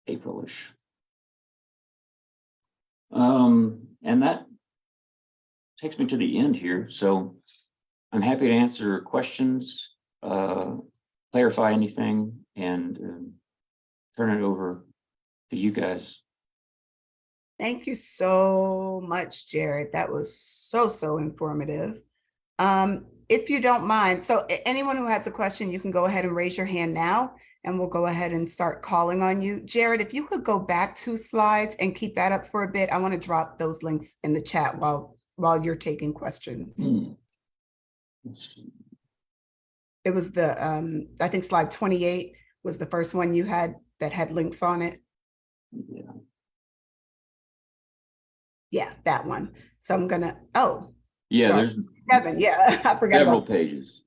April-ish. And that takes me to the end here. So I'm happy to answer questions, clarify anything, and turn it over to you guys. Thank you so much, Jared. That was so informative. If you don't mind, so anyone who has a question, you can go ahead and raise your hand now, and we'll go ahead and start calling on you. Jared, if you could go back 2 slides and keep that up for a bit, I want to drop those links in the chat while you're taking questions. It was the, I think slide 28 was the first one you had that had links on it. Yeah, that one. So I'm gonna, There's 7. Yeah, I forgot several about pages.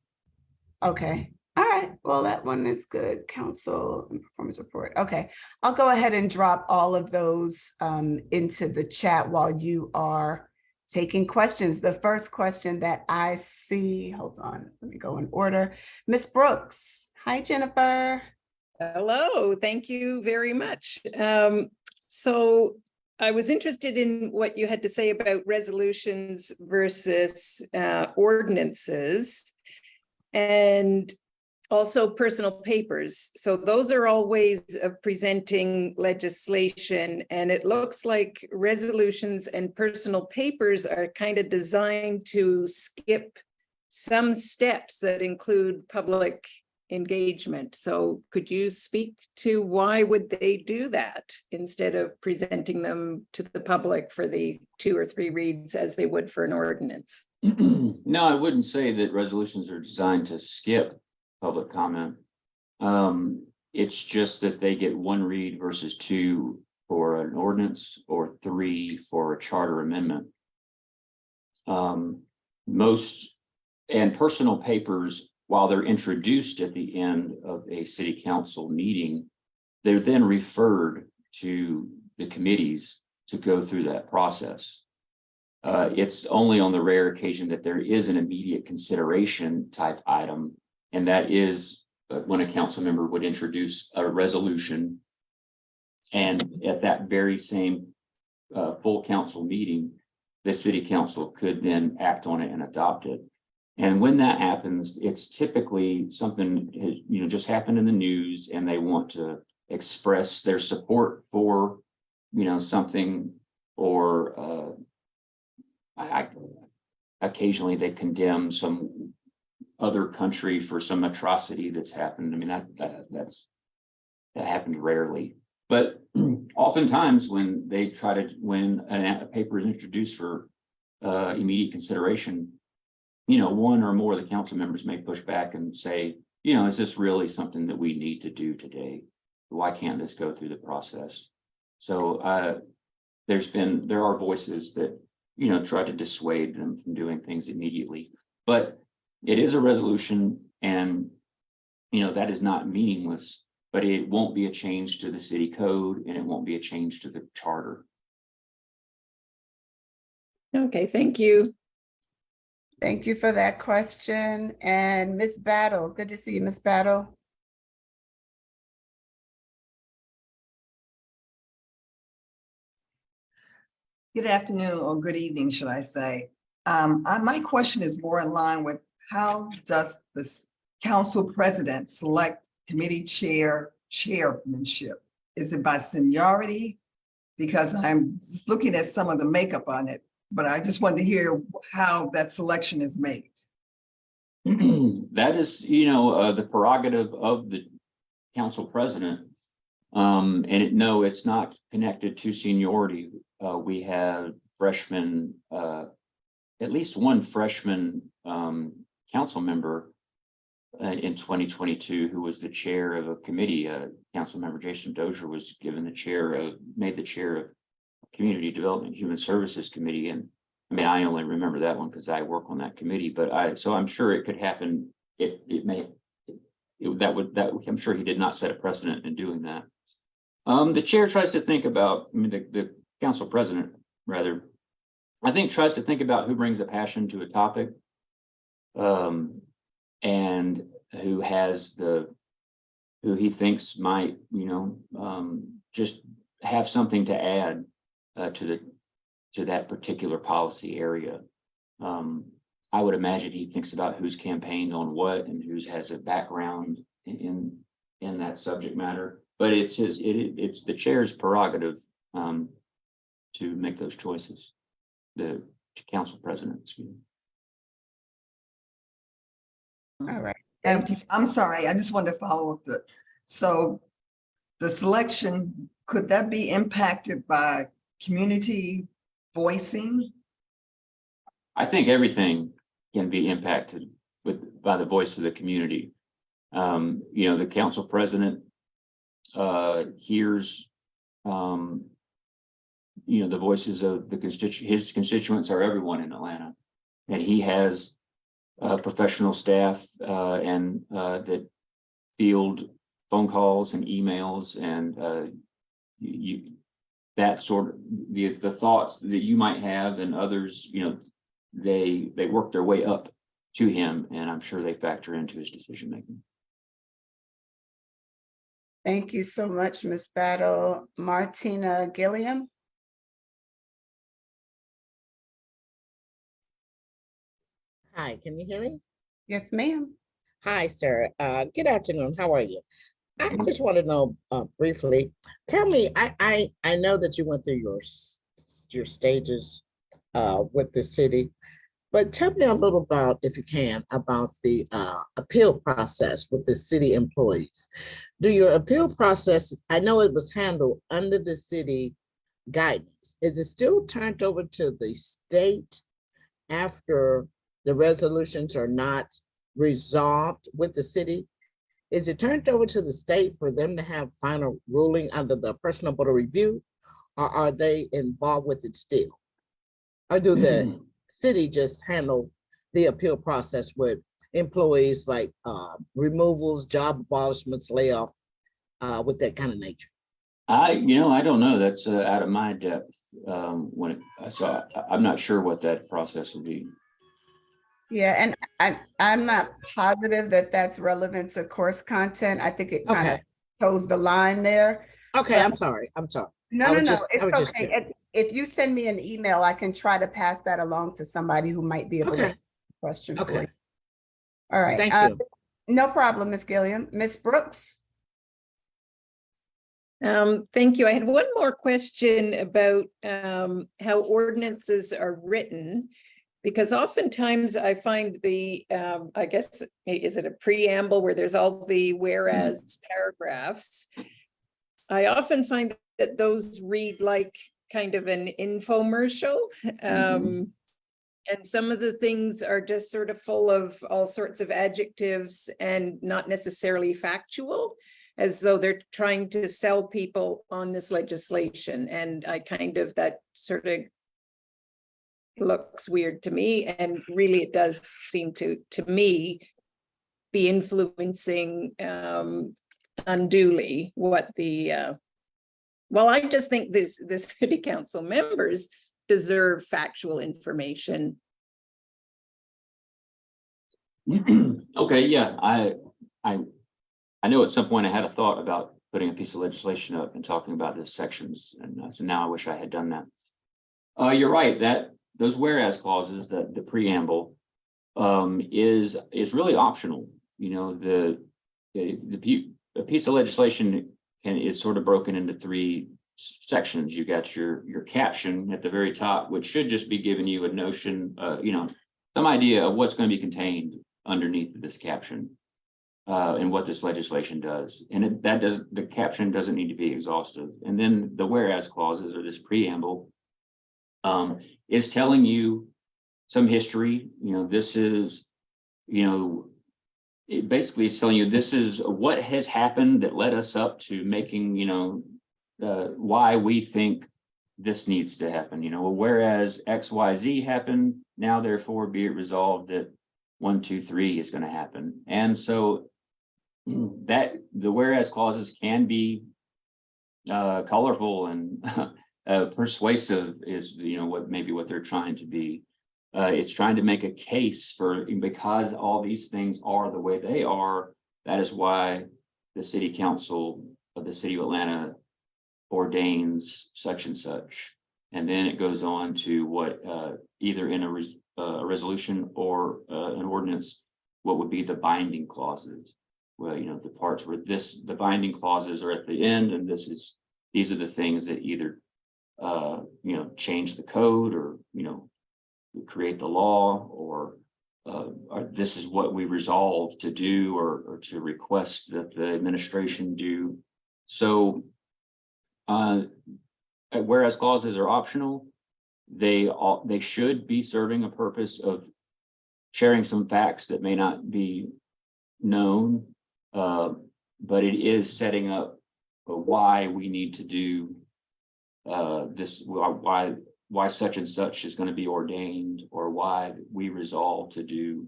Okay. All right. Well, that one is good. Council and performance report. Okay. I'll go ahead and drop all of those into the chat while you are taking questions. The first question that I see, hold on, let me go in order. Miss Brooks. Hi, Jennifer. Hello. Thank you very much. So I was interested in what you had to say about resolutions versus ordinances, and also personal papers. So those are all ways of presenting legislation, and it looks like resolutions and personal papers are kind of designed to skip some steps that include public engagement. So could you speak to why would they do that instead of presenting them to the public for the 2 or 3 reads as they would for an ordinance? No, I wouldn't say that resolutions are designed to skip public comment. It's just that they get 1 read versus 2 for an ordinance or 3 for a charter amendment. Most and personal papers, while they're introduced at the end of a city council meeting, they're then referred to the committees to go through that process. It's only on the rare occasion that there is an immediate consideration type item, and that is when a council member would introduce a resolution. And at that very same full council meeting, the city council could then act on it and adopt it. And when that happens, it's typically something, just happened in the news and they want to express their support for, something, or occasionally they condemn some other country for some atrocity that's happened. I mean, that happens rarely, but oftentimes when they when a paper is introduced for immediate consideration, 1 or more of the council members may push back and say, is this really something that we need to do today? Why can't this go through the process? So there are voices that, try to dissuade them from doing things immediately, but it is a resolution, and, that is not meaningless, but it won't be a change to the city code and it won't be a change to the charter. Okay, thank you. Thank you for that question. And Ms. Battle, good to see you, Ms. Battle. Good afternoon, or good evening, should I say. My question is more in line with how does this council president select committee chairmanship? Is it by seniority? Because I'm just looking at some of the makeup on it, but I just wanted to hear how that selection is made. That is, the prerogative of the council president. No, it's not connected to seniority. We have freshmen, at least 1 freshman council member in 2022 who was the chair of a committee. Council member Jason Dozier was given made the chair of Community Development Human Services Committee. And I mean, I only remember that one because I work on that committee, but so I'm sure it could happen. I'm sure he did not set a precedent in doing that. The chair tries to think about, the council president, rather, I think tries to think about who brings a passion to a topic, and who he thinks might, just have something to add to that particular policy area. I would imagine he thinks about who's campaigned on what and who has a background in that subject matter. But it's the chair's prerogative to make those choices. The council president, excuse me. All right. And I'm sorry, I just wanted to follow up so the selection, could that be impacted by community voicing? I think everything can be impacted by the voice of the community. The council president hears the voices of his constituents are everyone in Atlanta, and he has professional staff and that field phone calls and emails, and that sort of the thoughts that you might have and others, they work their way up to him, and I'm sure they factor into his decision making. Thank you so much, Ms. Battle. Martina Gilliam. Hi, can you hear me? Yes, ma'am. Hi, sir. Good afternoon. How are you? I just want to know briefly. Tell me, I know that you went through your stages with the city, But tell me a little about, if you can, about the appeal process with the city employees. Do your appeal process, I know it was handled under the city guidance. Is it still turned over to the state after the resolutions are not resolved with the city? Is it turned over to the state for them to have final ruling under the personal border review? Or are they involved with it still? Or do the city just handle the appeal process with employees like removals, job abolishments, layoff, with that kind of nature? I don't know. That's out of my depth. I'm not sure what that process would be. Yeah, and I'm not positive that that's relevant to course content. I think it kind of Okay, toes the line there. okay, But I'm sorry. no, I no, was no, just- I was it's just okay. curious. If you send me an email, I can try to pass that along to somebody who might be able to Okay, answer the question for okay, you. All right. thank you. No problem, Ms. Gilliam. Ms. Brooks? Thank you. I had one more question about how ordinances are written, because oftentimes I find the, I guess, is it a preamble where there's all the whereas paragraphs? I often find that those read like kind of an infomercial. And some of the things are just sort of full of all sorts of adjectives and not necessarily factual, as though they're trying to sell people on this legislation. And that sort of looks weird to me. And really, it does seem to me, be influencing unduly what the, well, I just think the city council members deserve factual information. Okay, yeah, I know at some point I had a thought about putting a piece of legislation up and talking about the sections, and so now I wish I had done that. You're right, that those whereas clauses, the preamble, is really optional. A piece of legislation is sort of broken into three sections. You got your caption at the very top, which should just be giving you a notion, some idea of what's going to be contained underneath this caption, and what this legislation does. And the caption doesn't need to be exhaustive. And then the whereas clauses, or this preamble, is telling you some history. This is, it basically is telling you this is what has happened that led us up to making, why we think this needs to happen. Whereas XYZ happened, now therefore be it resolved that 1, 2, 3 is going to happen. And so that the whereas clauses can be colorful and persuasive, is what they're trying to be. It's trying to make a case for, because all these things are the way they are, that is why the city council of the city of Atlanta ordains such and such. And then it goes on to what, either in a resolution or an ordinance, what would be the binding clauses. Well, the parts where the binding clauses are at the end, and these are the things that either change the code, or create the law, or this is what we resolve to do, or to request that the administration do. So whereas clauses are optional, they should be serving a purpose of sharing some facts that may not be known, but it is setting up why we need to do this, why such and such is going to be ordained, or why we resolve to do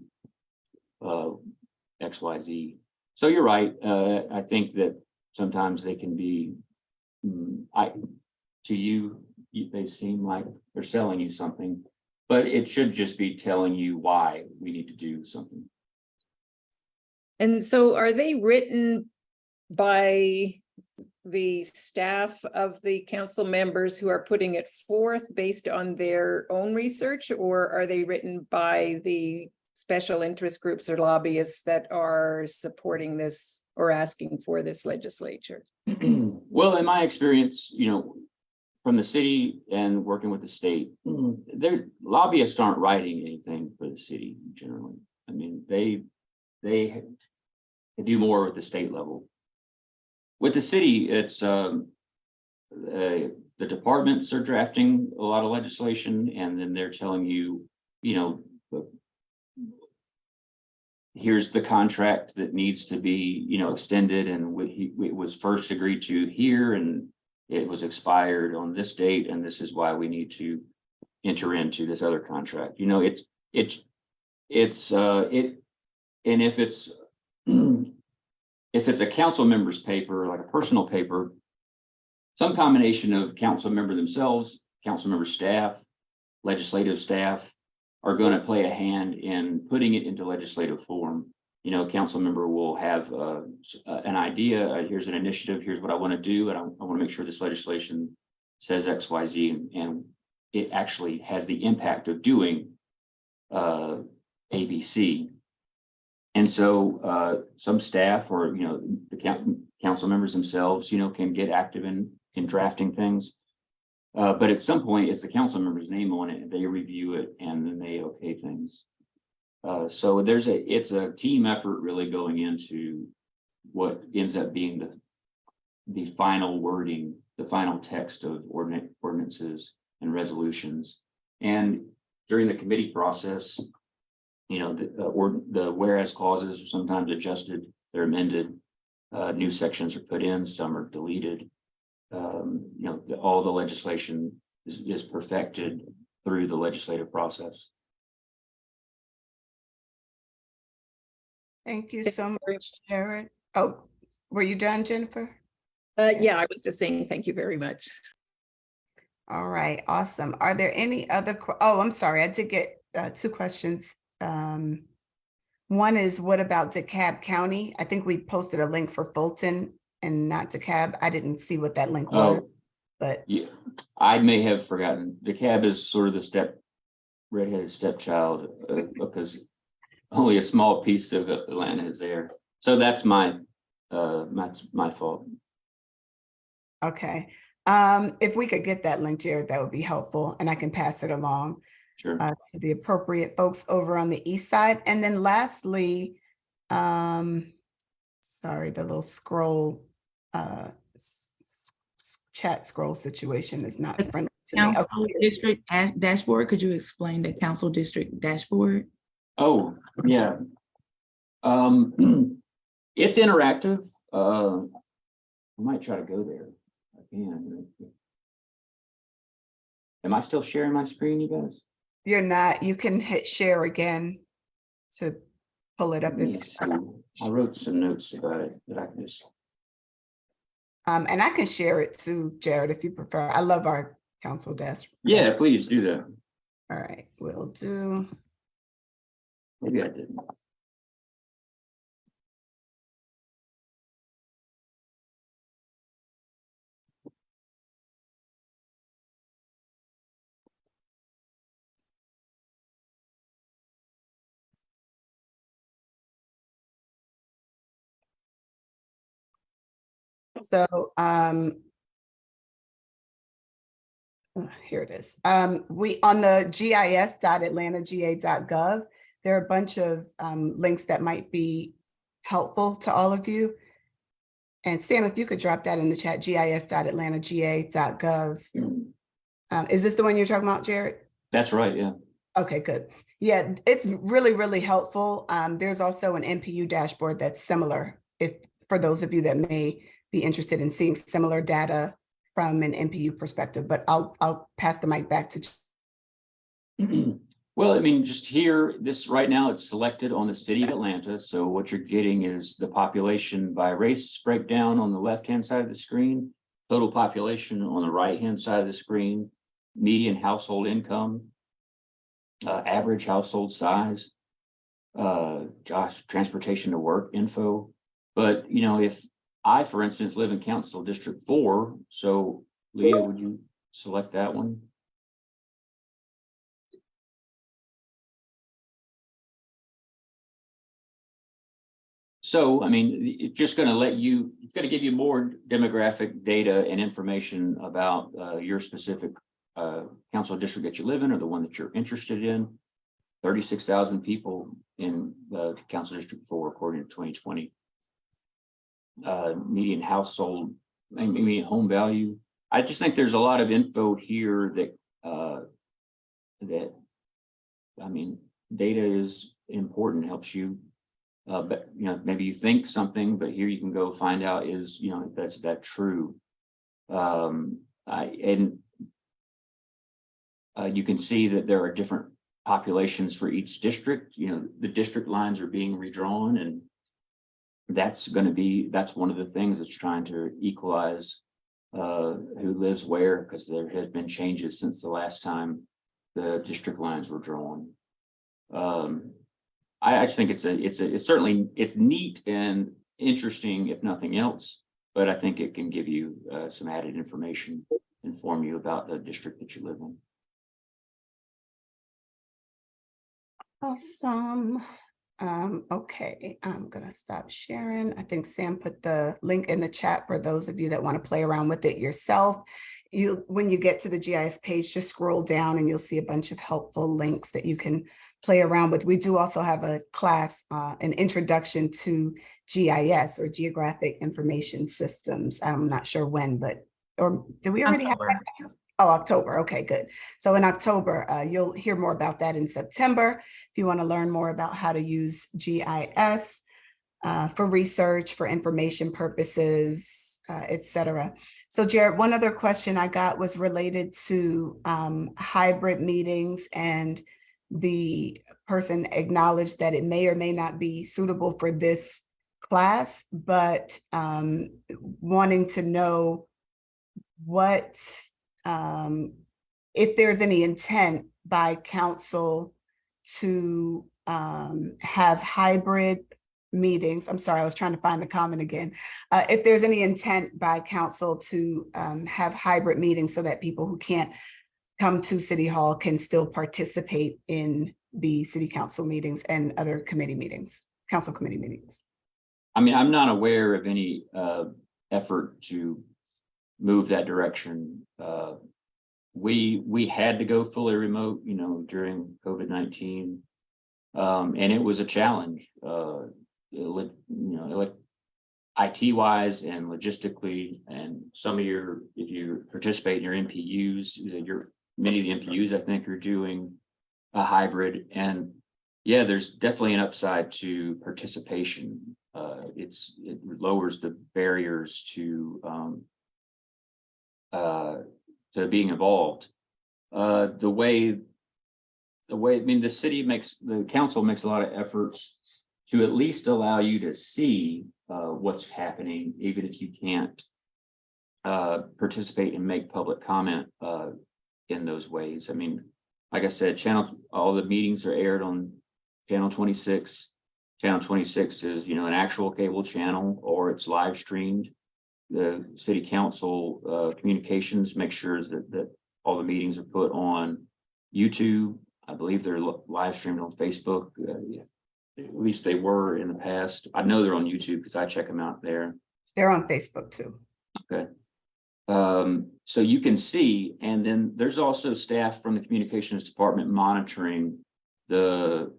XYZ. So you're right. I think that sometimes they can be, to you, they seem like they're selling you something, but it should just be telling you why we need to do something. And so are they written by the staff of the council members who are putting it forth based on their own research, or are they written by the special interest groups or lobbyists that are supporting this or asking for this legislature? Well, in my experience, from the city and working with the state, their lobbyists aren't writing anything for the city generally. I mean, they do more at the state level. With the city, it's the departments are drafting a lot of legislation, and then they're telling you, you know, here's the contract that needs to be, you know, extended, and it was first agreed to here, and it was expired on this date, and this is why we need to enter into this other contract. You know, and if it's if it's a council member's paper, like a personal paper, some combination of council member themselves, council member staff, legislative staff are going to play a hand in putting it into legislative form. You know, a council member will have an idea, here's an initiative, here's what I want to do, and I want to make sure this legislation says X, Y, Z, and it actually has the impact of doing ABC. And so some staff, or, you know, the council members themselves, you know, can get active in drafting things. But at some point, it's the council member's name on it, they review it, and then they okay things. So it's a team effort really going into what ends up being the final wording, the final text of ordinances and resolutions. And during the committee process, you know, the whereas clauses are sometimes adjusted, they're amended, new sections are put in, some are deleted. You know, all the legislation is perfected through the legislative process. Thank you so much, Jared. Oh, were you done, Jennifer? Yeah, I was just saying thank you very much. All right, awesome. Are there any other, oh, I'm sorry, I did get 2 questions. One is, what about DeKalb County? I think we posted a link for Fulton and not DeKalb. I didn't see what that link was, but Yeah, I may have forgotten. DeKalb is sort of the redheaded stepchild, because only a small piece of Atlanta is there. So that's my fault. okay. If we could get that link, Jared, that would be helpful, and I can pass it along Sure. to the appropriate folks over on the east side. And then lastly, sorry, the little scroll, chat scroll situation is not friendly to me. Council district dashboard, could you explain the council district dashboard? Oh, yeah. It's interactive. I might try to go there. I can. Am I still sharing my screen, you guys? You're not, you can hit share again to pull it up. Let me see. I wrote some notes about it that I can just. And I can share it too, Jared, if you prefer. I love our council desk. Yeah, please do that. All right, will do. Maybe I didn't. So here it is. We on the gis.atlantagA.gov, there are a bunch of links that might be helpful to all of you. And Sam, if you could drop that in the chat, gis.atlantagA.gov. Is this the one you're talking about, Jared? That's right, yeah. Okay, good. Yeah, it's really, really helpful. There's also an NPU dashboard that's similar, if for those of you that may be interested in seeing similar data from an NPU perspective, but I'll pass the mic back to. Well, I mean, just here, this right now, it's selected on the city of Atlanta. So what you're getting is the population by race breakdown on the left-hand side of the screen, total population on the right-hand side of the screen, median household income, average household size, transportation to work info. But, you know, if I, for instance, live in Council District 4, so Leah, would you select that one? So, I mean, it's just going to it's going to give you more demographic data and information about your specific council district that you live in or the one that you're interested in. 36,000 people in the council district 4, according to 2020. Median household, median home value. I just think there's a lot of info here that I mean, data is important, helps you. But maybe you think something, but here you can go find out is if that's true. You can see that there are different populations for each district. The district lines are being redrawn, and that's one of the things that's trying to equalize who lives where, because there has been changes since the last time the district lines were drawn. I just think it's certainly neat and interesting, if nothing else, but I think it can give you some added information, inform you about the district that you live in. Awesome. Okay, I'm gonna stop sharing. I think Sam put the link in the chat for those of you that want to play around with it yourself. When you get to the GIS page, just scroll down and you'll see a bunch of helpful links that you can play around with. We do also have a class, an introduction to GIS, or Geographic Information Systems. I'm not sure when, or do we already have that? Oh, October. Okay, good. So in October, you'll hear more about that in September. If you want to learn more about how to use GIS for research, for information purposes, etc. So Jared, one other question I got was related to hybrid meetings, and the person acknowledged that it may or may not be suitable for this class, but wanting to know what, if there's any intent by council to have hybrid meetings. I'm sorry, I was trying to find the comment again. If there's any intent by council to have hybrid meetings so that people who can't come to City Hall can still participate in the city council meetings and other committee meetings, council committee meetings. I mean, I'm not aware of any effort to move that direction. We had to go fully remote, during COVID-19, and it was a challenge, IT wise and logistically. And some of if you participate in your MPUs, many of the MPUs I think are doing a hybrid, and yeah, there's definitely an upside to participation. It lowers the barriers to being involved. The way the council makes a lot of efforts to at least allow you to see what's happening, even if you can't participate and make public comment in those ways. I mean, like I said, all the meetings are aired on channel 26. Channel 26 is, an actual cable channel, or it's live streamed. The city council communications make sure that all the meetings are put on YouTube. I believe they're live streamed on Facebook. At least they were in the past. I know they're on YouTube because I check them out there. They're on Facebook too. Okay. So you can see, and then there's also staff from the communications department monitoring the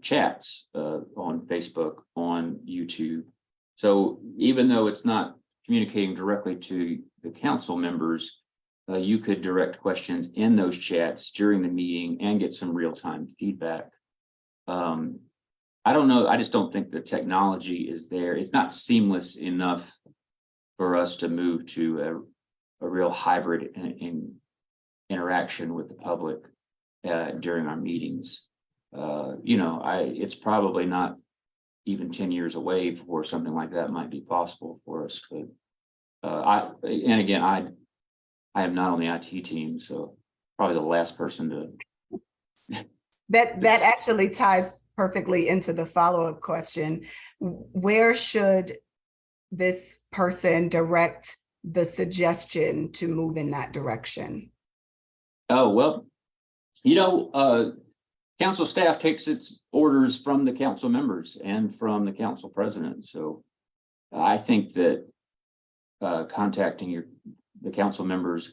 chats on Facebook, on YouTube. So even though it's not communicating directly to the council members, you could direct questions in those chats during the meeting and get some real-time feedback. I don't know. I just don't think the technology is there. It's not seamless enough for us to move to a real hybrid interaction with the public during our meetings. It's probably not even 10 years away before something like that might be possible for us. But I am not on the IT team, so probably the last person to. That actually ties perfectly into the follow-up question. Where should this person direct the suggestion to move in that direction? Oh, well, council staff takes its orders from the council members and from the council president. So I think that contacting the council members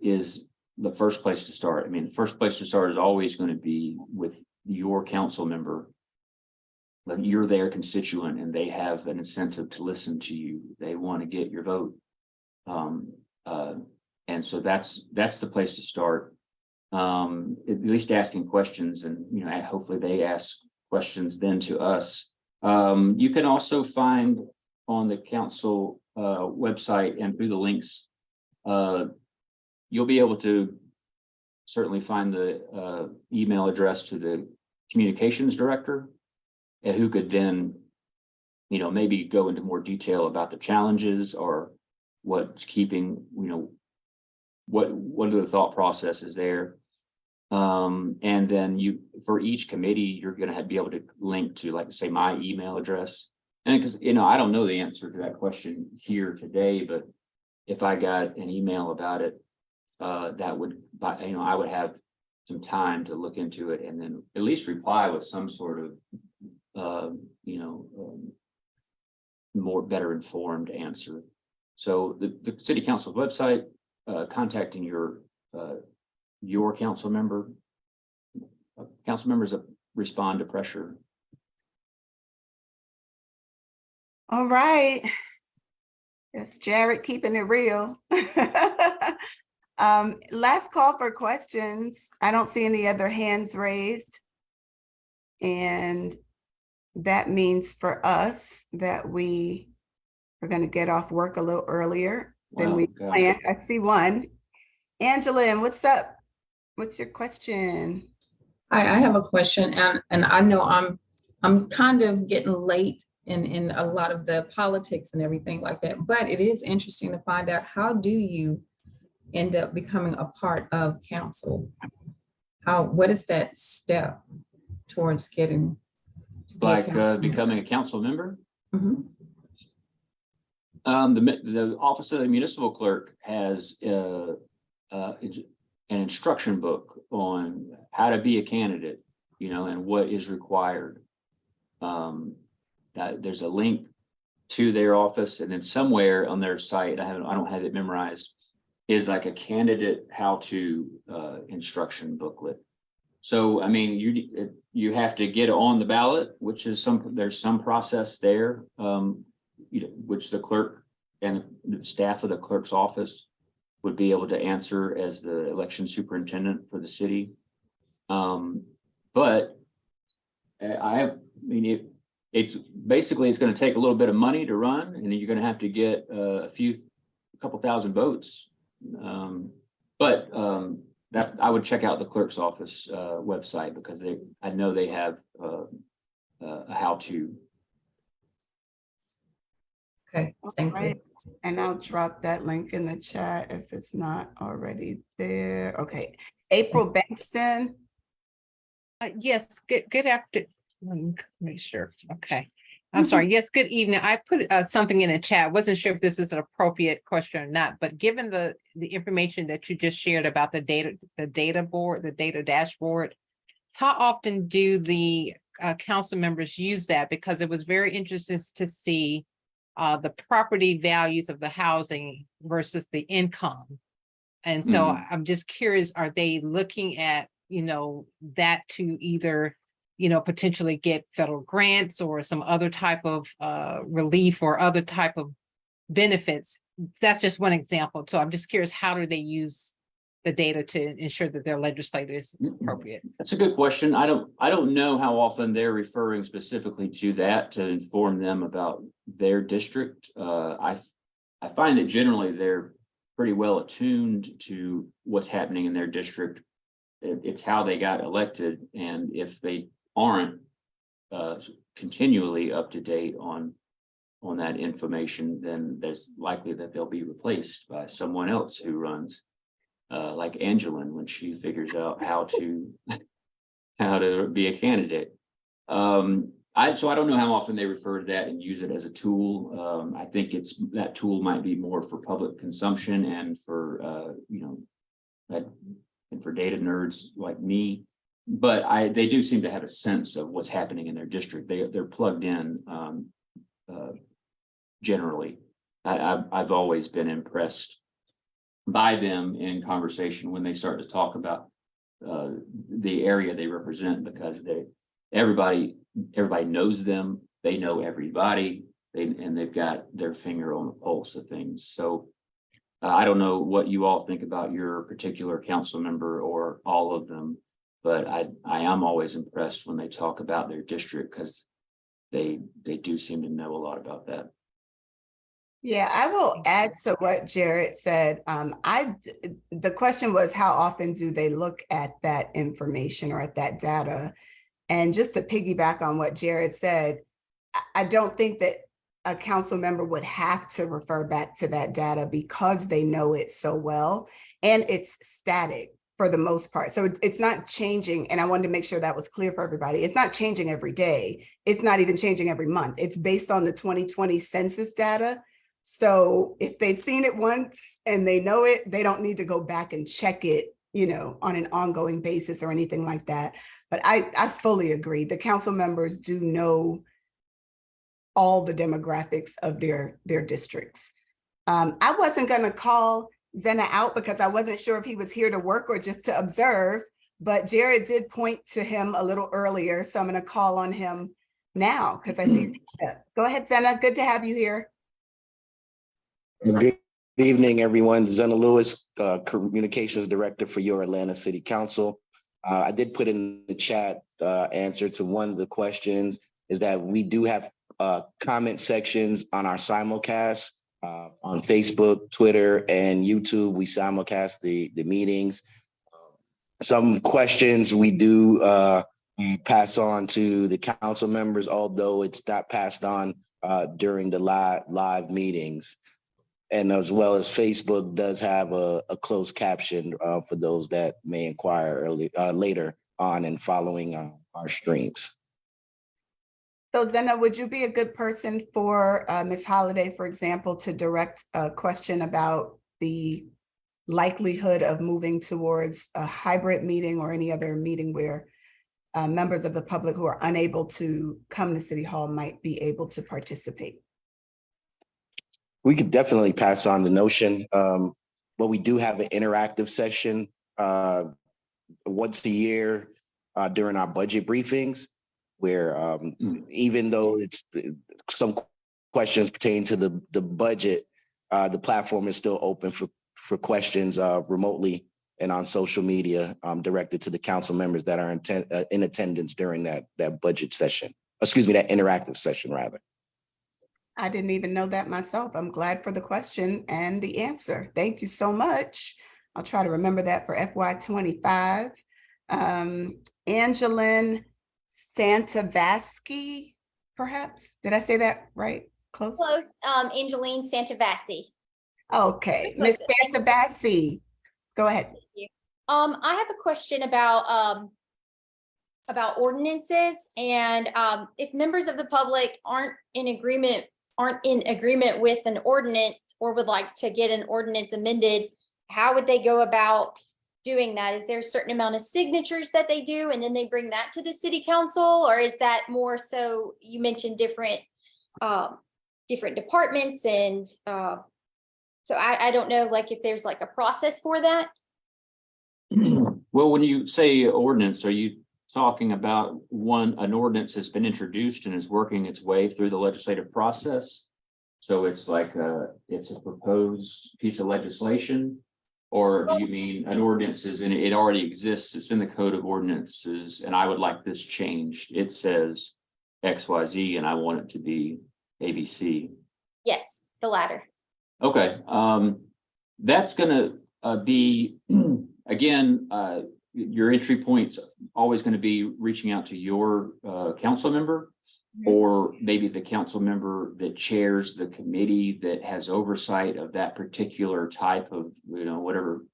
is the first place to start. I mean, the first place to start is always going to be with your council member. But you're their constituent and they have an incentive to listen to you. They want to get your vote. And so that's the place to start. At least asking questions, and hopefully they ask questions then to us. You can also find on the council website and through the links, you'll be able to certainly find the email address to the communications director, who could then, maybe go into more detail about the challenges or what's keeping, what are the thought processes there. And then for each committee, you're going to be able to link to, like, say, my email address. And because, I don't know the answer to that question here today, but if I got an email about it, that would, I would have some time to look into it and then at least reply with some sort of, more better informed answer. So the city council's website, contacting your council member, council members respond to pressure. All right. That's Jared keeping it real. Last call for questions. I don't see any other hands raised. And that means for us that we are going to get off work a little earlier than we planned. I see one. Angela, what's up? What's your question? Hi, I have a question, and I know I'm kind of getting late in a lot of the politics and everything like that, but it is interesting to find out, how do you end up becoming a part of council? What is that step towards getting to be a council member? Becoming a council member? Mhm. The Office of the Municipal Clerk has an instruction book on how to be a candidate, and what is required. There's a link to their office, and then somewhere on their site, I don't have it memorized, is like a candidate how-to instruction booklet. So, I mean, you have to get on the ballot, which is there's some process there, which the clerk and the staff of the clerk's office would be able to answer as the election superintendent for the city. But it's basically, it's going to take a little bit of money to run, and then you're going to have to get a couple thousand votes. That I would check out the clerk's office website, because I know they have a how-to. Okay, thank you. And I'll drop that link in the chat if it's not already there. Okay, April Bankston. Yes, good afternoon. Let me make sure. Okay. I'm sorry. Yes, good evening. I put something in the chat. Wasn't sure if this is an appropriate question or not, but given the information that you just shared about the data dashboard, how often do the council members use that? Because it was very interesting to see the property values of the housing versus the income. And so I'm just curious, are they looking at, that to either, potentially get federal grants or some other type of relief or other type of benefits? That's just one example. So I'm just curious, how do they use the data to ensure that their legislature is appropriate? That's a good question. I don't know how often they're referring specifically to that to inform them about their district. I find that generally they're pretty well attuned to what's happening in their district. It's how they got elected, and if they aren't continually up to date on that information, then there's likely that they'll be replaced by someone else who runs, like Angelin, when she figures out how to be a candidate. So I don't know how often they refer to that and use it as a tool. I think that tool might be more for public consumption and for and for data nerds like me. But they do seem to have a sense of what's happening in their district. They're plugged in, generally. I've always been impressed by them in conversation when they start to talk about the area they represent, because everybody knows them. They know everybody, and they've got their finger on the pulse of things. So I don't know what you all think about your particular council member or all of them, but I am always impressed when they talk about their district, because they do seem to know a lot about that. Yeah, I will add to what Jared said. The question was, how often do they look at that information or at that data? And just to piggyback on what Jared said, I don't think that a council member would have to refer back to that data because they know it so well, and it's static for the most part. So it's not changing. And I wanted to make sure that was clear for everybody. It's not changing every day. It's not even changing every month. It's based on the 2020 census data. So if they've seen it once and they know it, they don't need to go back and check it, on an ongoing basis or anything like that. But I fully agree. The council members do know all the demographics of their districts. I wasn't going to call Zena out because I wasn't sure if he was here to work or just to observe, but Jared did point to him a little earlier. So I'm going to call on him now because I see. Go ahead, Zena. Good to have you here. Good evening, everyone. Zena Lewis, Communications Director for your Atlanta City Council. I did put in the chat answer to one of the questions, is that we do have comment sections on our simulcast on Facebook, Twitter, and YouTube. We simulcast the meetings. Some questions we do pass on to the council members, although it's not passed on during the live meetings. And as well as Facebook does have a closed caption for those that may inquire later on and following our streams. So Zena, would you be a good person for Ms. Holliday, for example, to direct a question about the likelihood of moving towards a hybrid meeting or any other meeting where members of the public who are unable to come to City Hall might be able to participate? We could definitely pass on the notion, but we do have an interactive session once a year during our budget briefings, where even though it's some questions pertain to the budget, the platform is still open for questions remotely and on social media directed to the council members that are in attendance during that budget session. Excuse me, that interactive session rather. I didn't even know that myself. I'm glad for the question and the answer. Thank you so much. I'll try to remember that for FY25. Angeline Santavasky, perhaps? Did I say that right? Close? Close. Angeline Santavassi. Okay, Ms. Santavassi, go ahead. Thank you. I have a question about ordinances, and if members of the public aren't in agreement with an ordinance or would like to get an ordinance amended, how would they go about doing that? Is there a certain amount of signatures that they do and then they bring that to the city council? Or is that more so, you mentioned different departments, and so I don't know, like, if there's like a process for that. Well, when you say ordinance, are you talking about an ordinance has been introduced and is working its way through the legislative process? So it's like it's a proposed piece of legislation? Or do you mean an ordinance is in it already exists, it's in the code of ordinances, and I would like this changed? It says XYZ and I want it to be ABC. Yes, the latter. Okay, that's gonna be, again, your entry point's always going to be reaching out to your council member, or maybe the council member that chairs the committee that has oversight of that particular type of, whatever,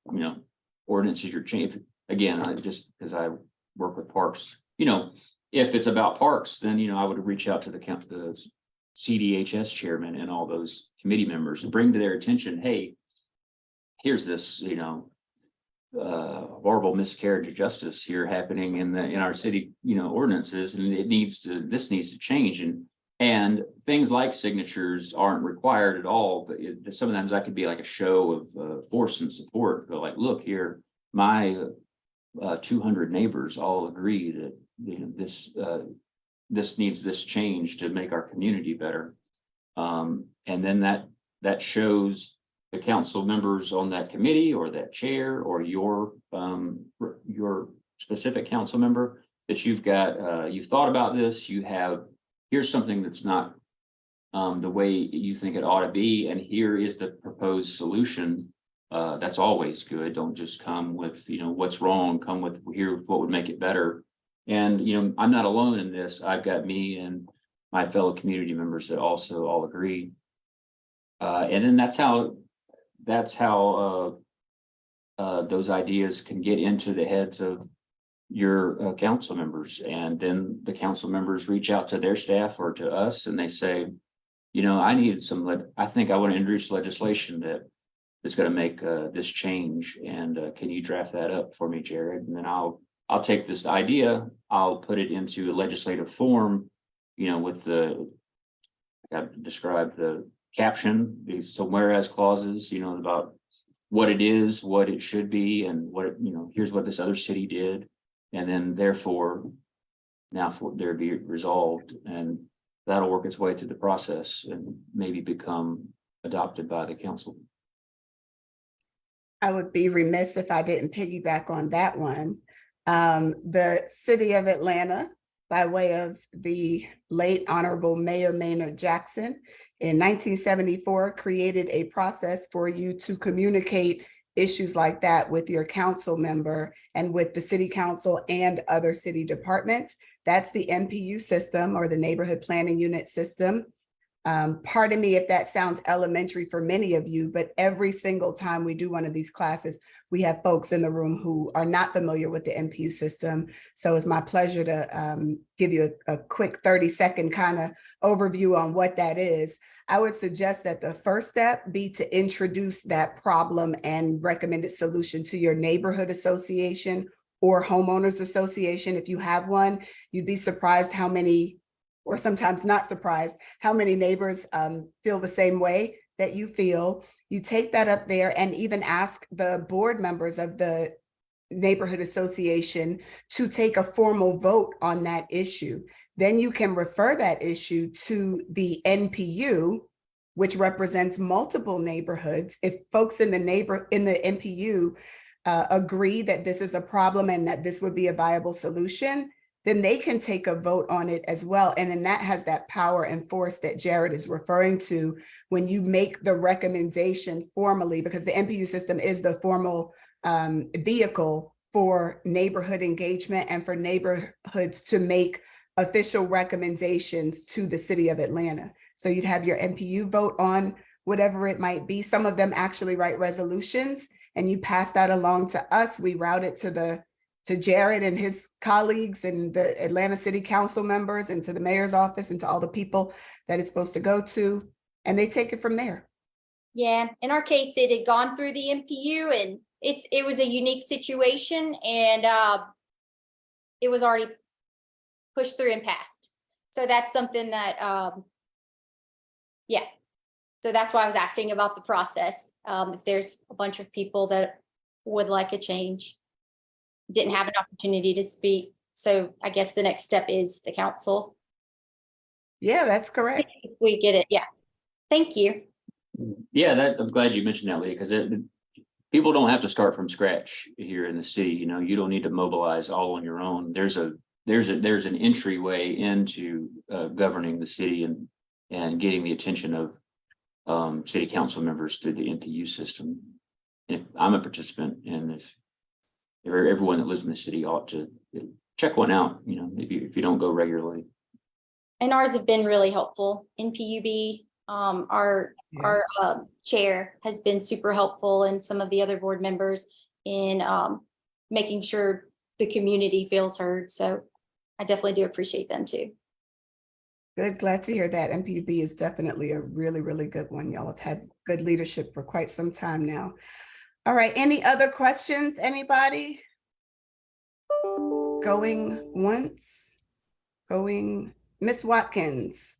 ordinances you're changing. Again, just because I work with parks, if it's about parks, then, I would reach out to the CDHS chairman and all those committee members and bring to their attention, hey, here's this, horrible miscarriage of justice here happening in our city, ordinances, and this needs to change. And things like signatures aren't required at all, but sometimes that could be like a show of force and support. But like, look here, my 200 neighbors all agree that this needs this change to make our community better. And then that shows the council members on that committee or that chair or your specific council member that you've thought about this, here's something that's not the way you think it ought to be, and here is the proposed solution. That's always good. Don't just come with, what's wrong, come with what would make it better. And, I'm not alone in this. I've got me and my fellow community members that also all agree. And then that's how those ideas can get into the heads of your council members. And then the council members reach out to their staff or to us and they say, I think I want to introduce legislation that is going to make this change. And can you draft that up for me, Jared? And then I'll take this idea, I'll put it into a legislative form, with I've described the caption, some whereas clauses, about what it is, what it should be, and here's what this other city did. And then therefore, now for there be resolved, and that'll work its way through the process and maybe become adopted by the council. I would be remiss if I didn't piggyback on that one. The city of Atlanta, by way of the late Honorable Mayor Maynard Jackson, in 1974, created a process for you to communicate issues like that with your council member and with the city council and other city departments. That's the NPU system, or the neighborhood planning unit system. Pardon me if that sounds elementary for many of you, but every single time we do one of these classes, we have folks in the room who are not familiar with the NPU system. So it's my pleasure to give you a quick 30-second kind of overview on what that is. I would suggest that the first step be to introduce that problem and recommended solution to your neighborhood association or homeowners association. If you have one, you'd be surprised how many, or sometimes not surprised, how many neighbors feel the same way that you feel. You take that up there and even ask the board members of the neighborhood association to take a formal vote on that issue. Then you can refer that issue to the NPU, which represents multiple neighborhoods. If folks in the NPU agree that this is a problem and that this would be a viable solution, then they can take a vote on it as well. And then that has that power and force that Jared is referring to when you make the recommendation formally, because the NPU system is the formal vehicle for neighborhood engagement and for neighborhoods to make official recommendations to the city of Atlanta. So you'd have your NPU vote on whatever it might be. Some of them actually write resolutions and you pass that along to us. We route it to Jared and his colleagues and the Atlanta City Council members and to the mayor's office and to all the people that it's supposed to go to, and they take it from there. Yeah, in our case, it had gone through the NPU and it was a unique situation, and it was already pushed through and passed. So that's something that, yeah. So that's why I was asking about the process. If there's a bunch of people that would like a change, didn't have an opportunity to speak. So I guess the next step is the council. Yeah, that's correct. If we get it. Yeah. Thank you. Yeah, I'm glad you mentioned that, Lee, because people don't have to start from scratch here in the city. You don't need to mobilize all on your own. There's an entryway into governing the city and getting the attention of city council members through the NPU system. If I'm a participant, and if everyone that lives in the city ought to check one out, maybe if you don't go regularly. And ours have been really helpful. NPUB, our chair has been super helpful, and some of the other board members in making sure the community feels heard. So I definitely do appreciate them too. Good, glad to hear that. NPUB is definitely a really, really good one. Y'all have had good leadership for quite some time now. All right, any other questions, anybody? Going once, going, Miss Watkins.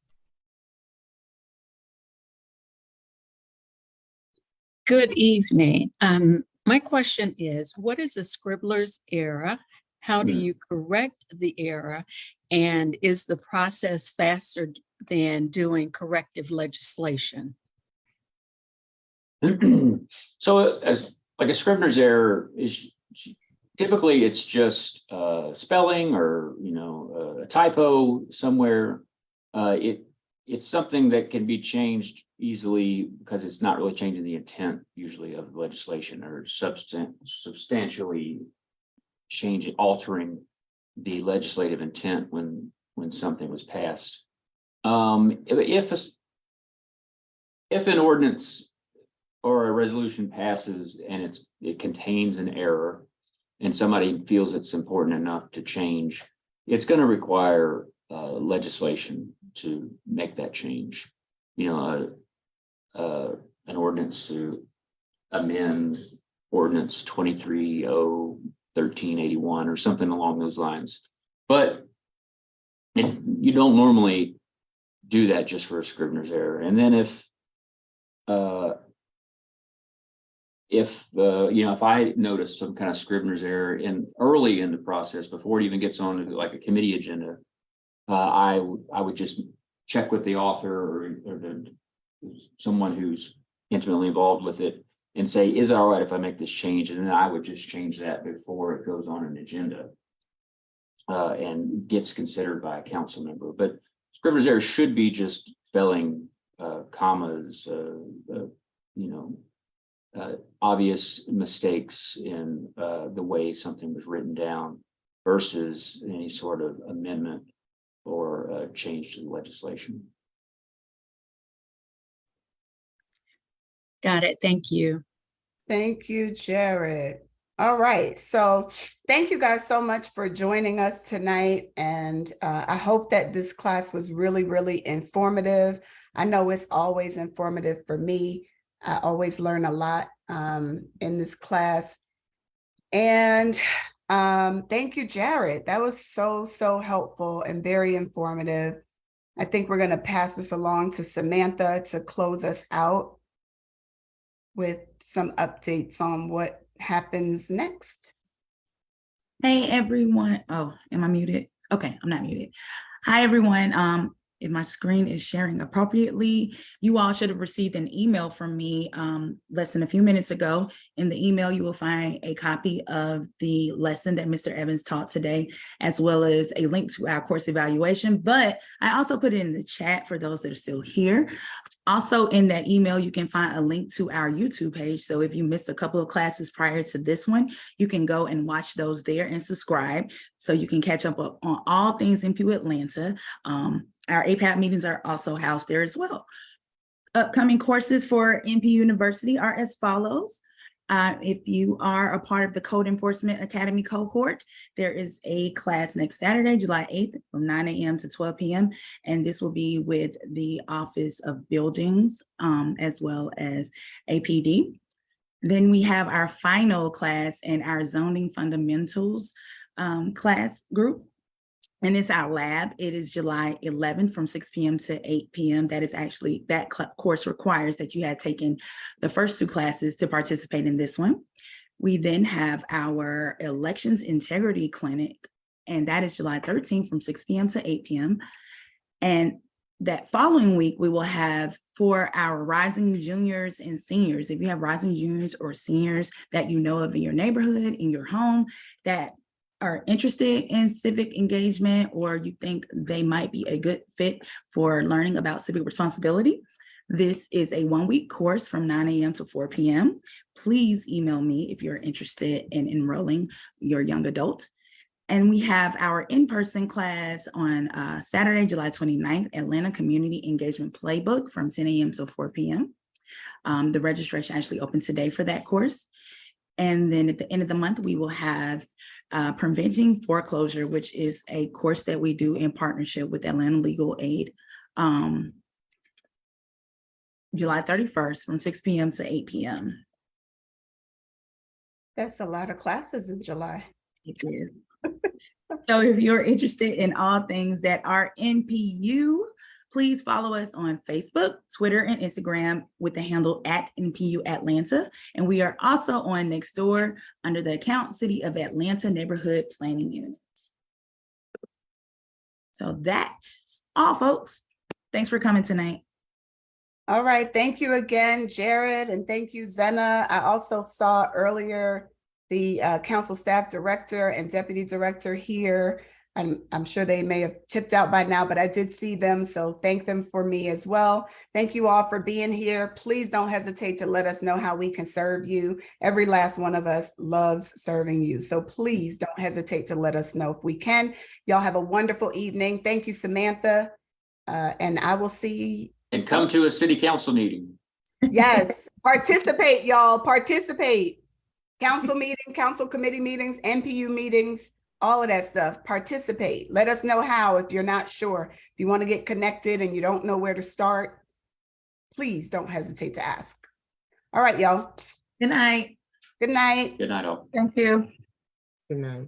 Good evening. My question is, what is a scribbler's error? How do you correct the error? And is the process faster than doing corrective legislation? So as like a scrivener's error is typically it's just spelling or a typo somewhere. It's something that can be changed easily because it's not really changing the intent usually of legislation or substantially altering the legislative intent when something was passed. If an ordinance or a resolution passes and it contains an error and somebody feels it's important enough to change, it's going to require legislation to make that change. An ordinance to amend ordinance 23-0-1381 or something along those lines. But you don't normally do that just for a scrivener's error. And then if I notice some kind of scrivener's error early in the process before it even gets on to like a committee agenda, I would just check with the author or someone who's intimately involved with it and say, is it all right if I make this change? And then I would just change that before it goes on an agenda and gets considered by a council member. But scrivener's error should be just spelling, commas, obvious mistakes in the way something was written down versus any sort of amendment or change to the legislation. Got it. Thank you. Thank you, Jared. All right, so thank you guys so much for joining us tonight. And I hope that this class was really, really informative. I know it's always informative for me. I always learn a lot in this class. And thank you, Jared. That was so helpful and very informative. I think we're going to pass this along to Samantha to close us out with some updates on what happens next. Hey, everyone. Oh, am I muted? Okay, I'm not muted. Hi, everyone. If my screen is sharing appropriately, you all should have received an email from me less than a few minutes ago. In the email, you will find a copy of the lesson that Mr. Evans taught today, as well as a link to our course evaluation. But I also put it in the chat for those that are still here. Also in that email, you can find a link to our YouTube page. So if you missed a couple of classes prior to this one, you can go and watch those there and subscribe so you can catch up on all things MPU Atlanta. Our APAP meetings are also housed there as well. Upcoming courses for MP University are as follows. If you are a part of the Code Enforcement Academy cohort, there is a class next Saturday, July 8th from 9 a.m. to 12 p.m. And this will be with the Office of Buildings as well as APD. Then we have our final class in our Zoning Fundamentals class group. And it's our lab. It is July 11th from 6 p.m. to 8 p.m. That is actually, that course requires that you had taken the first two classes to participate in this one. We then have our Elections Integrity Clinic, and that is July 13th from 6 p.m. to 8 p.m. And that following week, we will have for our rising juniors and seniors. If you have rising juniors or seniors that you know of in your neighborhood, in your home, that are interested in civic engagement, or you think they might be a good fit for learning about civic responsibility, this is a 1-week course from 9 a.m. to 4 p.m. Please email me if you're interested in enrolling your young adult. And we have our in-person class on Saturday, July 29th, Atlanta Community Engagement Playbook from 10 a.m. to 4 p.m. The registration actually opened today for that course. And then at the end of the month, we will have Preventing Foreclosure, which is a course that we do in partnership with Atlanta Legal Aid, July 31st from 6 p.m. to 8 p.m. That's a lot of classes in July. It is. So if you're interested in all things that are NPU, please follow us on Facebook, Twitter, and Instagram with the handle @NPU Atlanta. And we are also on Nextdoor under the account City of Atlanta Neighborhood Planning Units. So that's all, folks. Thanks for coming tonight. All right, thank you again, Jared, and thank you, Zena. I also saw earlier the council staff director and deputy director here. I'm sure they may have tipped out by now, but I did see them, so thank them for me as well. Thank you all for being here. Please don't hesitate to let us know how we can serve you. Every last one of us loves serving you, so please don't hesitate to let us know if we can. Y'all have a wonderful evening. Thank you, Samantha, and I will see. And come to a city council meeting. Yes, participate, y'all, participate. Council meeting, council committee meetings, NPU meetings, all of that stuff, participate. Let us know how if you're not sure. If you want to get connected and you don't know where to start, please don't hesitate to ask. All right, y'all. Good night. Good night. Good night, all. Thank you. Good night.